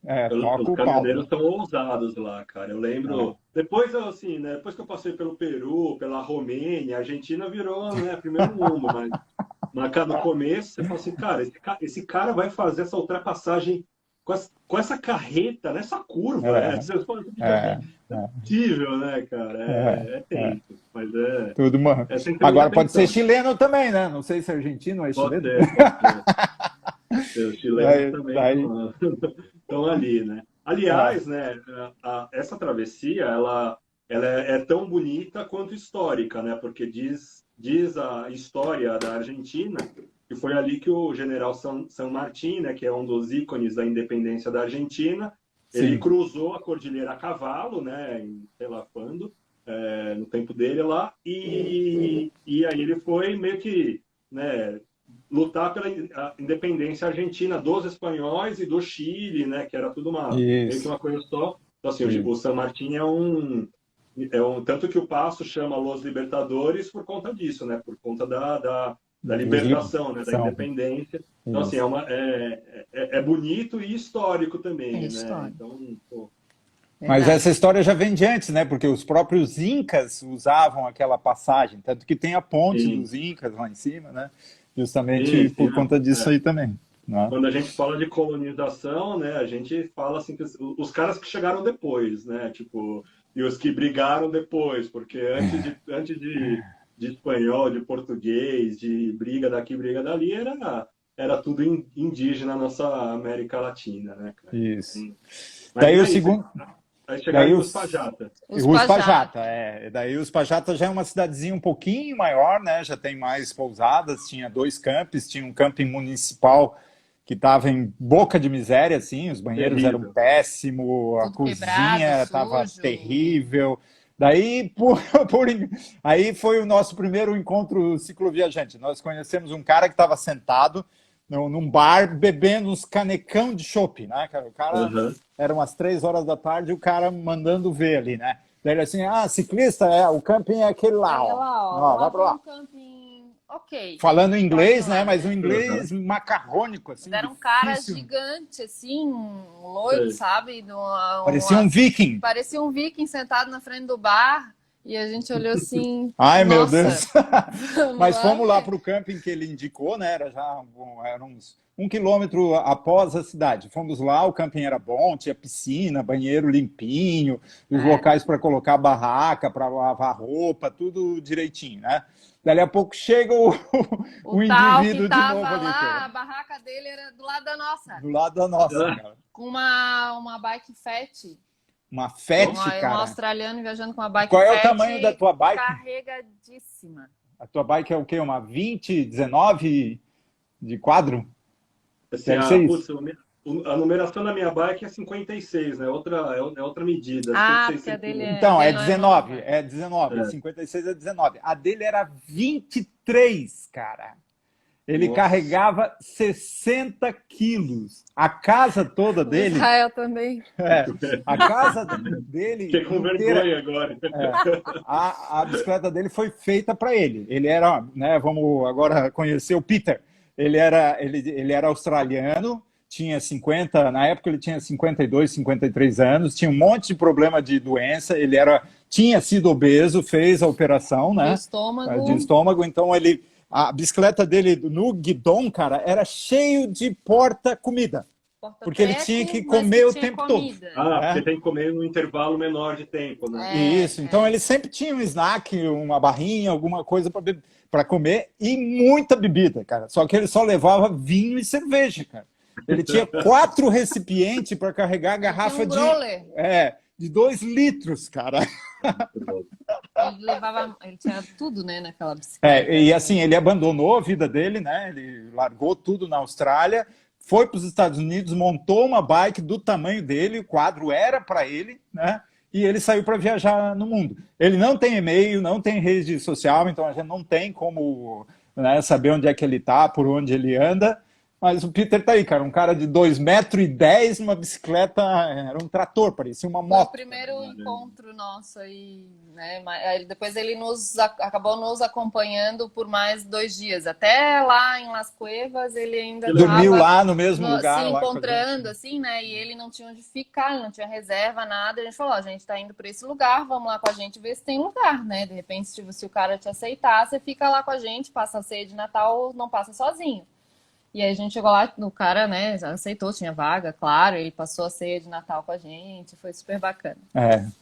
estão a os culpar um caminhoneiros pouco. são ousados lá, cara. Eu lembro, É. depois assim, né? Depois que eu passei pelo Peru, pela Romênia, a Argentina virou, né, primeiro mundo, mas cara, no começo você fala assim, cara, esse cara vai fazer essa ultrapassagem com essa carreta, nessa curva, né? É, Você fala tipo é, assim, não é é, possível, né, cara? É é. tenso, mas Tudo uma... tem que ter muita Agora pode ser atenção. chileno também, né? Não sei se é argentino ou é Pode chileno. ser, pode ser. Os chilenos também Daí, estão ali, né? é, Aliás, né, essa travessia, ela é tão bonita quanto histórica, né? Porque diz a história da Argentina que foi ali que o general San Martín, né, que é um dos ícones da independência da Argentina, ele sim. cruzou a cordilheira a cavalo, né, em sei lá quando, no tempo dele lá, e aí ele foi meio que, né, lutar pela independência argentina dos espanhóis e do Chile, né, que era tudo meio que Isso, uma coisa só. Então, assim, o isso, San Martín é um tanto que o Passo chama Los Libertadores por conta disso, né, por conta da dos libertação, né, da são, independência. Então, assim, isso. é bonito e histórico É também, né? história, Então, pô, Mas essa verdade. história já vem de antes, né? Porque os próprios incas usavam aquela passagem, tanto que tem a ponte sim, dos incas lá em cima, né? Justamente sim, sim, por conta disso aí também, né? quando a gente fala de colonização, né, a gente fala assim que os caras que chegaram depois, né, tipo, e os que brigaram depois, porque antes de espanhol, de português, de briga daqui, briga dali, era tudo indígena na nossa América Latina, né, cara? Isso. Mas Daí e o aí, segundo, aí chegaram daí em os Uspajata. Os Uspajata, Pajata. daí Uspajata já é uma cidadezinha um pouquinho maior, né? Já tem mais pousadas, tinha dois campos, tinha um camping municipal que estava em boca de miséria, assim, os banheiros eram Terrível. péssimos, a Tudo quebrado, cozinha estava sujo. terrível. Daí, aí foi o nosso primeiro encontro cicloviajante. Nós conhecemos um cara que estava sentado num bar bebendo uns canecão de chopp, né, cara? O cara, Aham. eram umas 3 horas da tarde, o cara mandando ver ali, né? Daí ele assim, ciclista, o camping é aquele lá, Aí ó. lá, ó, Ó, vai lá pra foi lá. um camping ok. Falando em Pode ir inglês, né? lá, Mas um né? Aham. inglês macarrônico, Mas assim, era um cara difícil. gigante, assim, um loiro, Sei. sabe? Parecia um viking. Parecia um viking sentado na frente do bar. E a gente olhou assim, Ai, meu nossa, Deus. vamos Mas lá fomos lá ver. para o camping que ele indicou, né? Era uns 1 quilômetro após a cidade. Fomos lá, o camping era bom, tinha piscina, banheiro limpinho, os É. locais para colocar barraca, para lavar roupa, tudo direitinho, né? Dali a pouco chega O o tal que indivíduo de novo tava ali, lá, cara, a barraca dele era do lado da nossa, do lado da nossa, Ah, cara. com uma bike fat. Uma Fete, Um cara. australiano viajando com uma bike Qual é o fat tamanho da tua bike? carregadíssima. A tua bike é o quê? Uma 20, 19 de quadro? assim, Deve ser isso. putz, a numeração da minha bike é 56, né? É outra medida. Ah, 56 porque a Então, é dele não é 19, nova. é 19, É. 56 é 19. A dele era 23, cara. Ele Nossa. carregava 60 quilos. A casa toda O dele, Israel também. a casa dele Fiquei com inteira, vergonha agora. a bicicleta dele foi feita para ele. Ele era, né, vamos agora conhecer o Peter. Ele era australiano, tinha 50, na época ele tinha 52, 53 anos, tinha um monte de problema de doença, tinha sido obeso, fez a operação, Do né, de estômago. estômago, então a bicicleta dele no guidão, cara, era cheio de porta-comida, porque ele tinha Porta-treco, que mas comer que o tinha tempo todo, comida. Porque né? tem que comer num intervalo menor de tempo, né? Isso, então É. ele sempre tinha um snack, uma barrinha, alguma coisa para comer e muita bebida, cara. Só que ele só levava vinho e cerveja, cara. Ele tinha 4 recipientes para carregar a Ele tinha garrafa um growler. de 2 litros, cara. Ele tinha tudo, né, naquela bicicleta. E assim, ele abandonou a vida dele, né? Ele largou tudo na Austrália, foi para os Estados Unidos, montou uma bike do tamanho dele, o quadro era para ele, né? E ele saiu para viajar no mundo. Ele não tem e-mail, não tem rede social, então a gente não tem como, né, saber onde é que ele está, por onde ele anda. Mas o Peter tá aí, cara, um cara de 2,10 m, uma bicicleta, era um trator, parecia uma Foi o moto. primeiro encontro nosso aí, né? Depois ele acabou nos acompanhando por mais 2 dias. Até lá em Las Cuevas ele ainda Dormiu estava lá no mesmo lugar, se lá com a gente. encontrando, assim, né? E ele não tinha onde ficar, ele não tinha reserva, nada. A gente falou, a gente tá indo para esse lugar, vamos lá com a gente ver se tem lugar, né? De repente, se o cara te aceitar, você fica lá com a gente, passa a ceia de Natal, não passa sozinho. E aí a gente chegou lá, o cara, né, aceitou, tinha vaga, claro, ele passou a ceia de Natal com a gente, foi super bacana.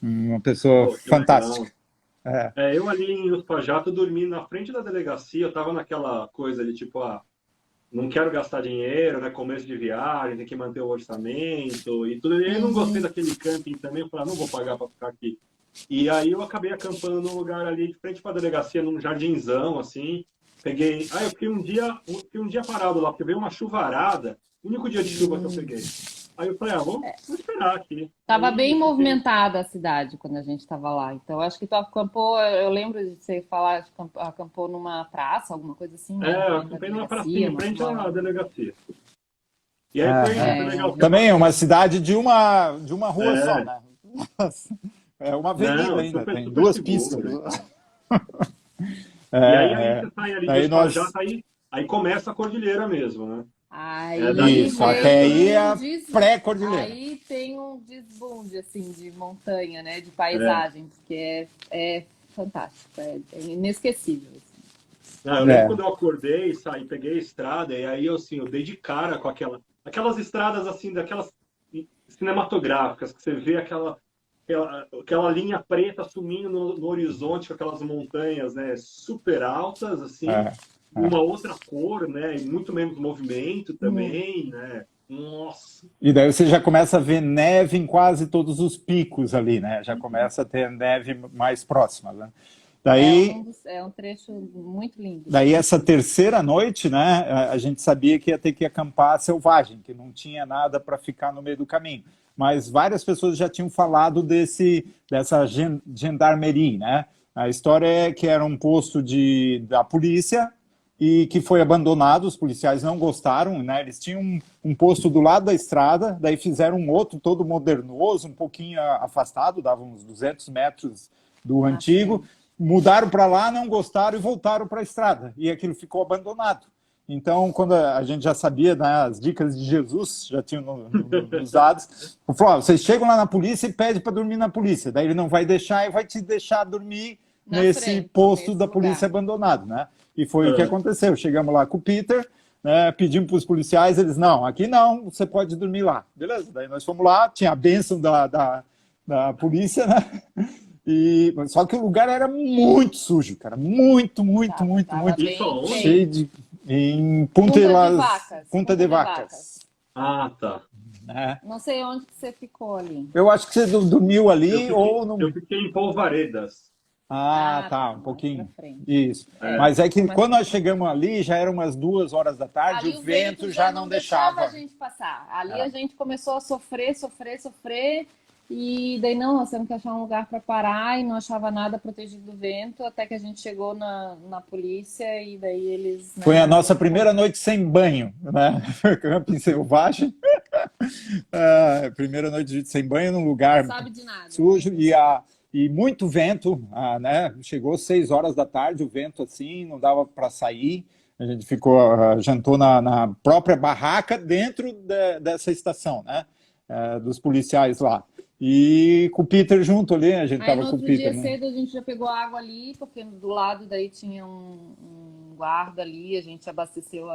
Uma pessoa Pô, que fantástica. legal. Eu ali em Uspajato dormi na frente da delegacia, eu tava naquela coisa de tipo, não quero gastar dinheiro, né? Começo de viagem, tem que manter o orçamento e tudo. E eu não gostei daquele camping também, eu falei, não vou pagar para ficar aqui. E aí eu acabei acampando num lugar ali de frente para a delegacia, num jardinzão, assim. Peguei. Eu fiquei um dia parado lá, porque veio uma chuvarada, o único dia de chuva que eu peguei. Aí eu falei, vamos esperar aqui. Tava Aí, bem movimentada a cidade quando a gente estava lá. Então, acho que tu acampou, eu lembro de você falar, acampou numa praça, alguma coisa assim, né? eu acampei numa pracinha, em frente à delegacia. E aí foi legal. Também é uma cidade de uma rua só, É. né? É uma avenida Não, ainda, super, tem super 2 seguro. pistas. E aí você sai ali Aí de Espajata, aí começa a cordilheira mesmo, né? Isso, até aí é a pré-cordilheira. Aí tem um desbunde, assim, de montanha, né? De paisagem, porque é fantástico, é inesquecível. Assim. Eu lembro quando eu acordei, saí, peguei a estrada, e aí eu dei de cara com aquelas estradas, assim, daquelas cinematográficas, que você vê aquela linha preta sumindo no horizonte com aquelas montanhas, né, super altas, assim, uma outra cor, né, e muito menos movimento também, né? Nossa! E daí você já começa a ver neve em quase todos os picos ali, né? Já começa a ter neve mais próxima, né? Daí, É um trecho muito lindo. daí essa terceira noite, né, a gente sabia que ia ter que acampar selvagem, que não tinha nada para ficar no meio do caminho. Mas várias pessoas já tinham falado dessa gendarmerie, né? A história é que era um posto da polícia e que foi abandonado, os policiais não gostaram, né? Eles tinham um posto do lado da estrada, daí fizeram um outro todo modernoso, um pouquinho afastado, dava uns 200 metros do antigo, mudaram para lá, não gostaram e voltaram para a estrada, e aquilo ficou abandonado. Então, quando a gente já sabia, né, as dicas de Jesus já tinham nos dados, falou, vocês chegam lá na polícia e pedem para dormir na polícia, daí ele não vai deixar e vai te deixar dormir nesse posto da polícia abandonado, né? E foi o que aconteceu. Chegamos lá com o Peter, né, pedimos para os policiais, eles, não, aqui não, você pode dormir lá. Beleza, daí nós fomos lá, tinha a bênção da polícia, né? Só que o lugar era muito sujo, cara, muito cheio de... Em Punta de Vacas. Ah, tá. É. Não sei onde que você ficou ali. Eu acho que você dormiu ali ou não... Eu fiquei em Polvaredas. Tá, um pouquinho. Isso. Mas é que quando nós chegamos ali, já eram umas 2 horas da tarde, ali o vento já não deixava a gente passar. Ali a gente começou a sofrer, e daí nós temos que achar um lugar para parar e não achava nada protegido do vento, até que a gente chegou na polícia e daí eles... Né, foi a nossa primeira noite sem banho, né? Camping selvagem. Primeira noite sem banho num lugar sujo e muito vento, né? Chegou 6 horas da tarde, o vento assim, não dava para sair. A gente jantou na própria barraca dentro dessa estação, né? Dos policiais lá. E com o Peter junto ali, a gente estava com o Peter. No outro dia cedo a gente já pegou água ali, porque do lado daí tinha um guarda ali, a gente abasteceu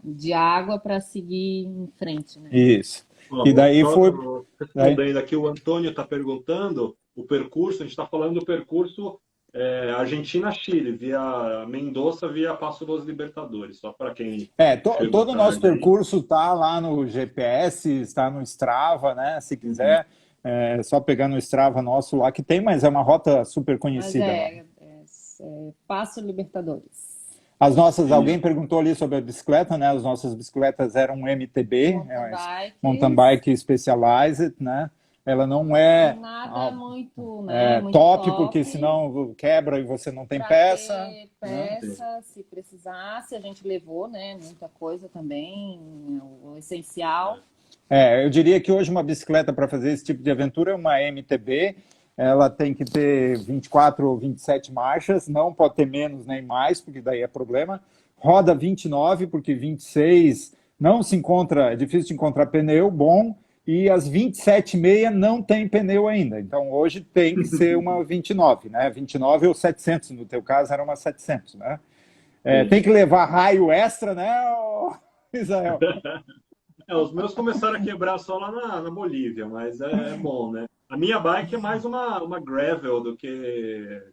de água para seguir em frente, né? Isso. E daí foi... Respondendo aqui, o Antônio está perguntando o percurso, a gente está falando do percurso Argentina-Chile, via Mendoza, via Passo dos Libertadores, só para quem... todo o nosso percurso está lá no GPS, está no Strava, né? Se quiser, só pegar no Strava nosso lá que tem, mas é uma rota super conhecida. Passo Libertadores. Alguém perguntou ali sobre a bicicleta, né? As nossas bicicletas eram MTB, Mountain Bike Specialized, né? Ela não é nada muito, né? Muito top, porque senão quebra e você não tem peça. Peça, se precisasse, a gente levou, né? Muita coisa também, o essencial. Eu diria que hoje uma bicicleta para fazer esse tipo de aventura é uma MTB. Ela tem que ter 24 ou 27 marchas, não pode ter menos nem mais, porque daí é problema. Roda 29, porque 26 não se encontra, é difícil de encontrar pneu bom, e as 27,6 não tem pneu ainda. Então hoje tem que ser uma 29, né? 29 ou 700, no teu caso era uma 700, né? Tem que levar raio extra, né, Israel? Os meus começaram a quebrar só lá na Bolívia, mas é bom, né? A minha bike é mais uma gravel do que...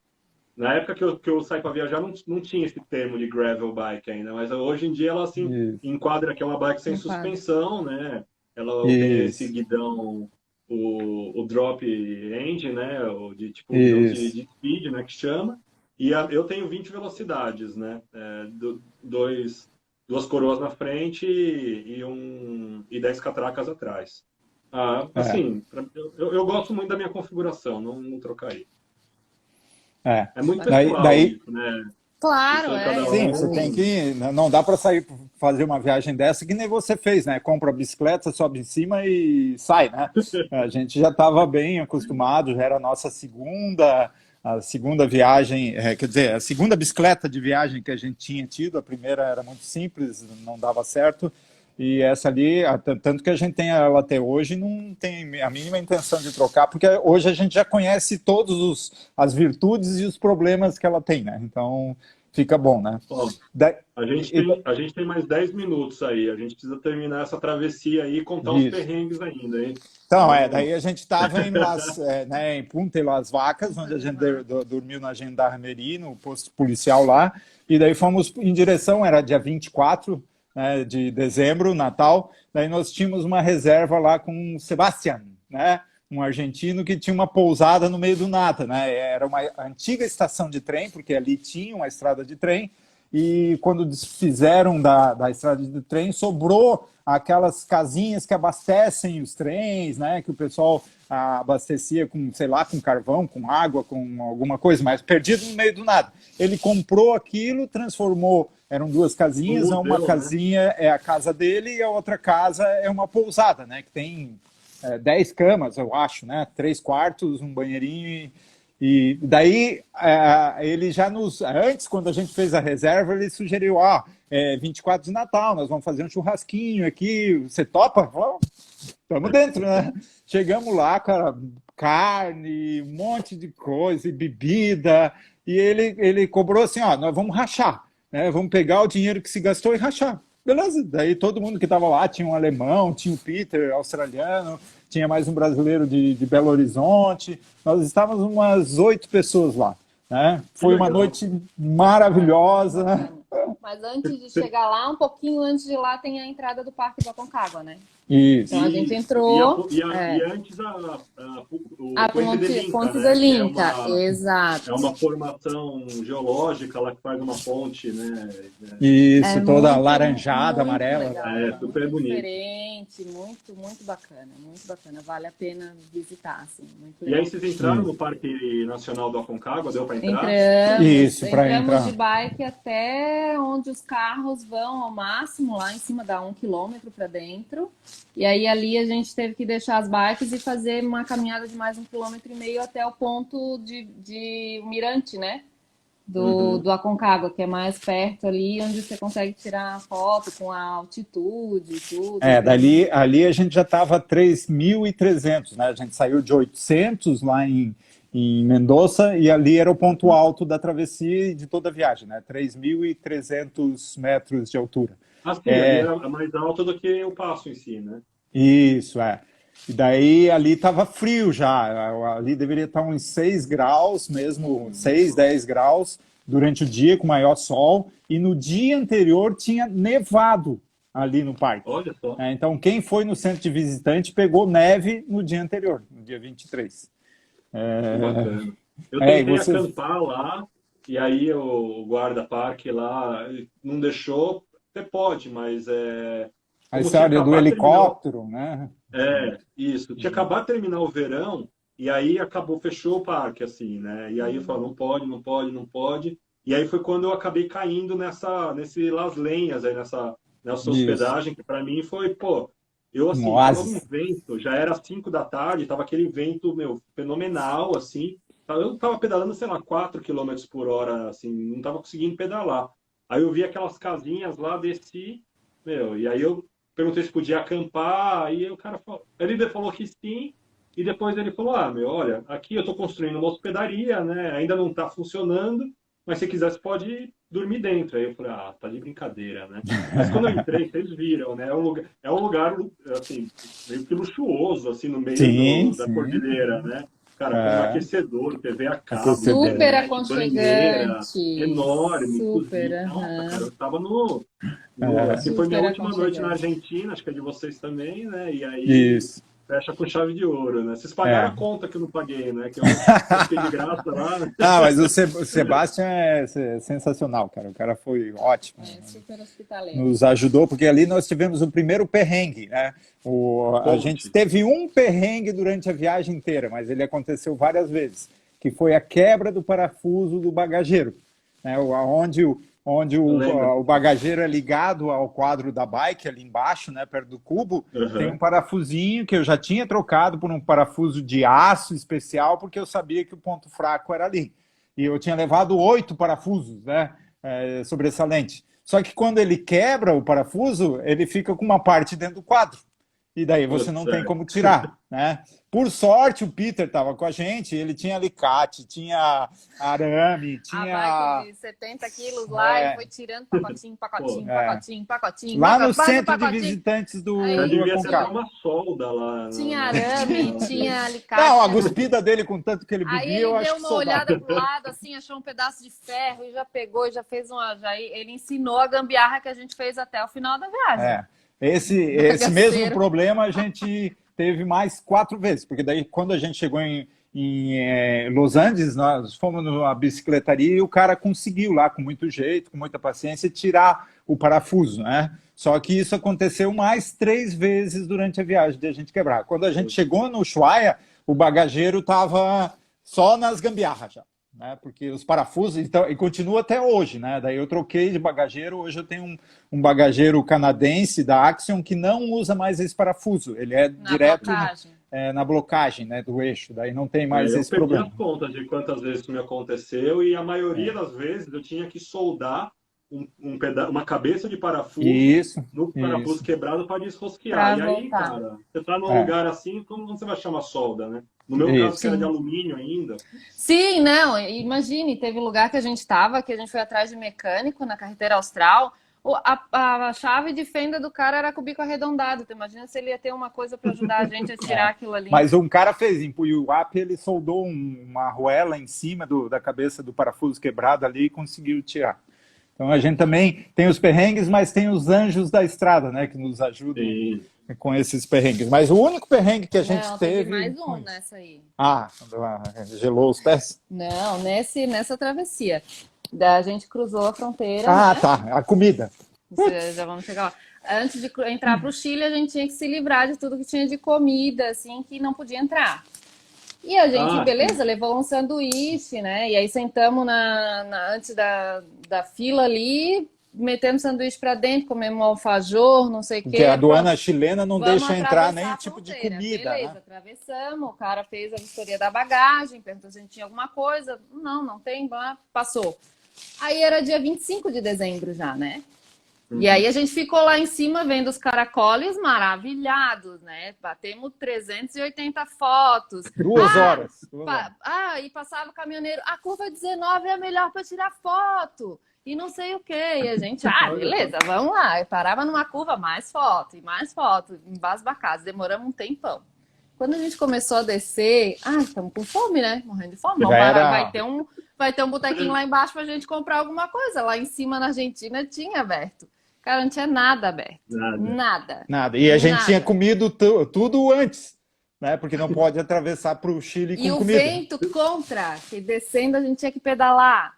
Na época que eu saí para viajar, não tinha esse termo de gravel bike ainda, mas hoje em dia ela assim, enquadra que é uma bike sem suspensão, né? Ela tem esse guidão, o drop engine, né? De de speed, né? Que chama. E eu tenho 20 velocidades, né? Duas coroas na frente e 10 catracas atrás. Assim, eu gosto muito da minha configuração, não trocaria. É muito pessoal isso, né? Claro, Sim, você tem que... Não dá para sair fazer uma viagem dessa que nem você fez, né? Compra a bicicleta, sobe em cima e sai, né? A gente já estava bem acostumado, já era a nossa a segunda viagem, quer dizer, a segunda bicicleta de viagem que a gente tinha tido. A primeira era muito simples, não dava certo. E essa ali, tanto que a gente tem ela até hoje, não tem a mínima intenção de trocar, porque hoje a gente já conhece todas as virtudes e os problemas que ela tem, né? Então, fica bom, né? A gente tem mais 10 minutos aí, a gente precisa terminar essa travessia aí e contar os perrengues ainda, hein? Então, daí a gente estava em Punta de Las Vacas, onde a gente dormiu na Gendarmerie, no posto policial lá, e daí fomos em direção, era dia 24, né, de dezembro, Natal, daí nós tínhamos uma reserva lá com o Sebastian, né, um argentino que tinha uma pousada no meio do nada, né? Era uma antiga estação de trem, porque ali tinha uma estrada de trem, e quando desfizeram da estrada de trem, sobrou aquelas casinhas que abastecem os trens, né? Que o pessoal abastecia com, sei lá, com carvão, com água, com alguma coisa, mas perdido no meio do nada. Ele comprou aquilo, transformou, eram duas casinhas, uma casinha é a casa dele e a outra casa é uma pousada, né? Que tem 10 camas, eu acho, né? 3 quartos, um banheirinho e daí ele já antes, quando a gente fez a reserva, ele sugeriu, 24 de Natal, nós vamos fazer um churrasquinho aqui, você topa? Estamos dentro, né? Chegamos lá, cara, carne, um monte de coisa, e bebida, e ele cobrou assim, nós vamos rachar, né? Vamos pegar o dinheiro que se gastou e rachar. Beleza, daí todo mundo que estava lá, tinha um alemão, tinha o Peter, australiano, tinha mais um brasileiro de Belo Horizonte, nós estávamos umas 8 pessoas lá, né? Foi uma noite maravilhosa. Mas antes de chegar lá, um pouquinho antes de lá, tem a entrada do Parque do Aconcagua, né? Isso. Então a gente entrou. E antes a Ponte de Linca, exato. É uma formação geológica lá que faz uma ponte, né? Isso, toda laranjada, amarela. Legal, super bonito. Diferente, muito bacana, muito bacana. Vale a pena visitar, assim. Muito legal. E aí vocês entraram no Parque Nacional do Aconcagua, deu para entrar? Entramos de bike até onde os carros vão ao máximo, lá em cima dá 1 quilômetro para dentro. E aí ali a gente teve que deixar as bikes e fazer uma caminhada de mais 1,5 quilômetro até o ponto de Mirante, né? Do Aconcagua, que é mais perto ali, onde você consegue tirar foto com a altitude e tudo. Ali a gente já estava a 3.300, né? A gente saiu de 800 lá em Mendoza, e ali era o ponto alto da travessia de toda a viagem, né? 3.300 metros de altura. Sim, ali era mais alto do que o passo em si, né? Isso, E daí ali estava frio já, ali deveria estar uns 6 graus mesmo, 6, 10 graus durante o dia, com maior sol, e no dia anterior tinha nevado ali no parque. Olha só. Então quem foi no centro de visitante pegou neve no dia anterior, no dia 23. Bacana. Eu tentei acampar lá, e aí o guarda-parque lá não deixou. Você pode, mas a história do helicóptero, né? Isso. Tinha acabado de terminar o verão, e aí fechou o parque, assim, né? E aí eu falei, não pode. E aí foi quando eu acabei caindo nesse Las Lenhas, aí nessa hospedagem, que para mim foi, eu assim, tava um vento, já era 5 da tarde, tava aquele vento, fenomenal, assim. Eu tava pedalando, sei lá, 4 quilômetros por hora, assim, não tava conseguindo pedalar. Aí eu vi aquelas casinhas lá, desci, e aí eu perguntei se podia acampar, aí o cara falou, ele falou que sim, e depois ele falou, olha, aqui eu estou construindo uma hospedaria, né, ainda não está funcionando, mas se quiser você pode dormir dentro. Aí eu falei, tá de brincadeira, né? Mas quando eu entrei, vocês viram, né, é um lugar assim, meio que luxuoso, assim, no meio da cordilheira, né? Cara, com um aquecedor, TV a cabo, super aconchegante, enorme, super. Nossa, cara, eu tava assim, foi minha última noite na Argentina, acho que é de vocês também, né? E aí fecha com chave de ouro, né? Vocês pagaram a conta que eu não paguei, né? Que eu fiquei de graça lá. Mas o Sebastião é sensacional, cara. O cara foi ótimo. Super hospitaleiro. Nos ajudou, porque ali nós tivemos o primeiro perrengue, né? A gente teve um perrengue durante a viagem inteira, mas ele aconteceu várias vezes, que foi a quebra do parafuso do bagageiro, né? Onde o bagageiro é ligado ao quadro da bike, ali embaixo, né, perto do cubo, tem um parafusinho que eu já tinha trocado por um parafuso de aço especial, porque eu sabia que o ponto fraco era ali. E eu tinha levado 8 parafusos, né, sobressalente. Só que quando ele quebra o parafuso, ele fica com uma parte dentro do quadro. E daí você não tem como tirar, né? Por sorte, o Peter estava com a gente, ele tinha alicate, tinha arame, tinha... A bike de 70 quilos lá, e foi tirando pacotinho. Lá no centro de visitantes do devia ser uma solda lá. Tinha arame, tinha alicate. Não, a cuspida dele, com tanto que ele bebia, eu acho que ele deu uma olhada pro lado, assim, achou um pedaço de ferro e já pegou e já fez ele ensinou a gambiarra que a gente fez até o final da viagem. Esse mesmo problema a gente teve mais 4 vezes, porque daí quando a gente chegou em Los Angeles, nós fomos numa bicicletaria e o cara conseguiu lá, com muito jeito, com muita paciência, tirar o parafuso, né? Só que isso aconteceu mais 3 vezes durante a viagem de a gente quebrar. Quando a gente chegou no Ushuaia, o bagageiro estava só nas gambiarras já, né? Porque os parafusos, então, e continua até hoje, né? Daí eu troquei de bagageiro, hoje eu tenho um bagageiro canadense da Axion que não usa mais esse parafuso, ele é direto na blocagem, né, do eixo, daí não tem mais esse problema. Eu perdi as contas de quantas vezes isso me aconteceu e a maioria das vezes eu tinha que soldar uma cabeça de parafuso no parafuso quebrado para desrosquear. E aí, cara, você tá num lugar assim, como você vai chamar solda, né? No meu caso, que era de alumínio ainda. Sim, não, imagine, teve um lugar que a gente estava, que a gente foi atrás de mecânico na carretera austral, a chave de fenda do cara era com o bico arredondado. Tu imagina se ele ia ter uma coisa para ajudar a gente a tirar aquilo ali. Mas um cara fez, em Puyuhuapi, ele soldou uma arruela em cima da cabeça do parafuso quebrado ali e conseguiu tirar. Então a gente também tem os perrengues, mas tem os anjos da estrada, né, que nos ajudam com esses perrengues. Mas o único perrengue que a gente teve... mais um nessa aí. Gelou os pés? Não, nessa travessia. A gente cruzou a fronteira. A comida. Já vamos chegar lá. Antes de entrar para o Chile, a gente tinha que se livrar de tudo que tinha de comida, assim, que não podia entrar. E a gente, beleza, levou um sanduíche, né? E aí sentamos antes da fila ali, metemos sanduíche para dentro, comemos um alfajor, não sei o quê. Porque a aduana chilena não deixa entrar nem tipo de comida. Beleza, né? Atravessamos, o cara fez a vistoria da bagagem, perguntou se a gente tinha alguma coisa. Não tem, passou. Aí era dia 25 de dezembro já, né? E aí a gente ficou lá em cima vendo os caracoles maravilhados, né? Batemos 380 fotos. 2 horas. E passava o caminhoneiro. A curva 19 é a melhor para tirar foto. E não sei o quê. E a gente, beleza, vamos lá. Eu parava numa curva, mais foto, embasbacado. Demoramos um tempão. Quando a gente começou a descer, estamos com fome, né? Morrendo de fome. Vamos parar. Vai ter um botequinho lá embaixo pra gente comprar alguma coisa. Lá em cima, na Argentina, tinha aberto. Cara, não tinha nada aberto. Nada. E a gente tinha comido tudo antes, né? Porque não pode atravessar para o Chile com comida. E o vento contra, que descendo a gente tinha que pedalar.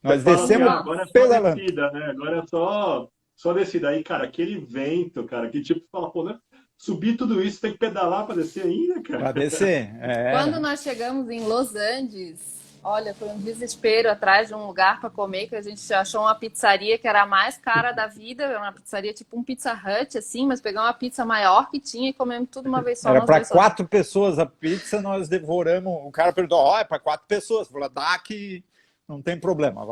Nós descemos agora é só descida, né? Agora é só descida. Aí, cara, aquele vento, cara, que tipo, fala, pô, né? Subir tudo isso, tem que pedalar para descer ainda, cara. Para descer, Quando nós chegamos em Los Angeles, olha, foi um desespero atrás de um lugar para comer, que a gente achou uma pizzaria que era a mais cara da vida, uma pizzaria tipo um Pizza Hut, assim, mas pegamos uma pizza maior que tinha e comemos tudo uma vez só. Era para 4 pessoas a pizza, nós devoramos. O cara perguntou, é para 4 pessoas. Falou, dá que não tem problema,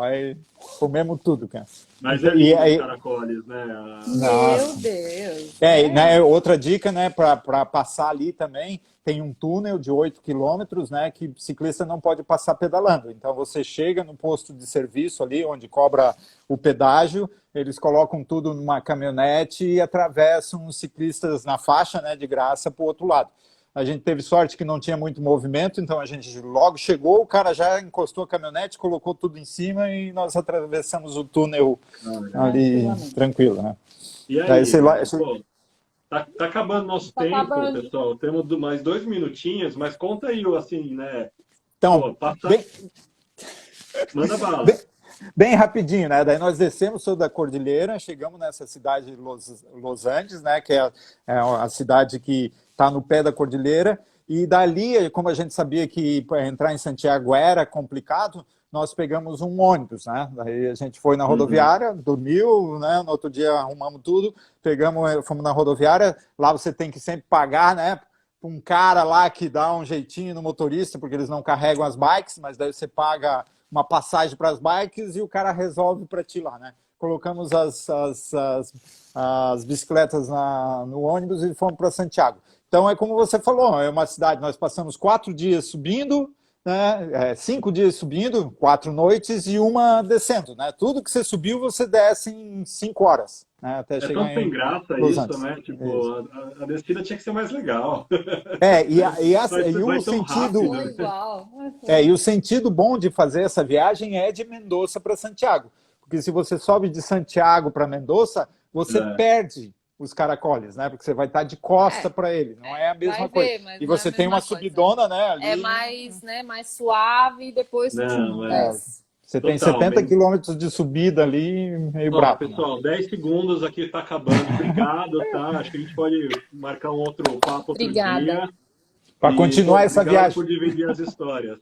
comemos tudo, cara. Mas é lindo os caracoles, né? Meu Deus! Né, outra dica, né, para passar ali também, tem um túnel de 8 quilômetros, né, que ciclista não pode passar pedalando. Então você chega no posto de serviço ali, onde cobra o pedágio, eles colocam tudo numa caminhonete e atravessam os ciclistas na faixa, né, de graça para o outro lado. A gente teve sorte que não tinha muito movimento, então a gente logo chegou, o cara já encostou a caminhonete, colocou tudo em cima e nós atravessamos o túnel ali tranquilo, né? E aí, tá acabando nosso tempo, pessoal. Temos mais 2 minutinhos, mas conta aí, assim, né? Então, manda bala. Bem rapidinho, né? Daí nós descemos sobre a cordilheira, chegamos nessa cidade de Los Angeles, né? Que é a cidade que está no pé da cordilheira, e dali, como a gente sabia que para entrar em Santiago era complicado, nós pegamos um ônibus, né? Daí a gente foi na rodoviária, dormiu, né? No outro dia arrumamos tudo, fomos na rodoviária, lá você tem que sempre pagar, né? Um cara lá que dá um jeitinho no motorista, porque eles não carregam as bikes, mas daí você paga uma passagem para as bikes e o cara resolve para ti lá, né? Colocamos as bicicletas no ônibus e fomos para Santiago. Então, é como você falou, é uma cidade, nós passamos 4 dias subindo, né? 5 dias subindo, 4 noites e 1 descendo, né? Tudo que você subiu, você desce em 5 horas. Né? Até chegar tão sem graça isso, né? Tipo, a descida tinha que ser mais legal. E o sentido bom de fazer essa viagem é de Mendoza para Santiago. Porque se você sobe de Santiago para Mendoza, você perde os caracoles, né? Porque você vai estar de costa para ele, não é a mesma coisa. Mas e não é você a tem mesma uma coisa. subidona, né? Ali... É mais, né, mais suave e depois Não, você tem total, 70 quilômetros de subida ali, meio Ó, brabo. pessoal, 10 segundos aqui está acabando. Obrigado, tá? Acho que a gente pode marcar um outro papo outro Obrigada. dia. Para continuar essa obrigado viagem. por dividir as histórias.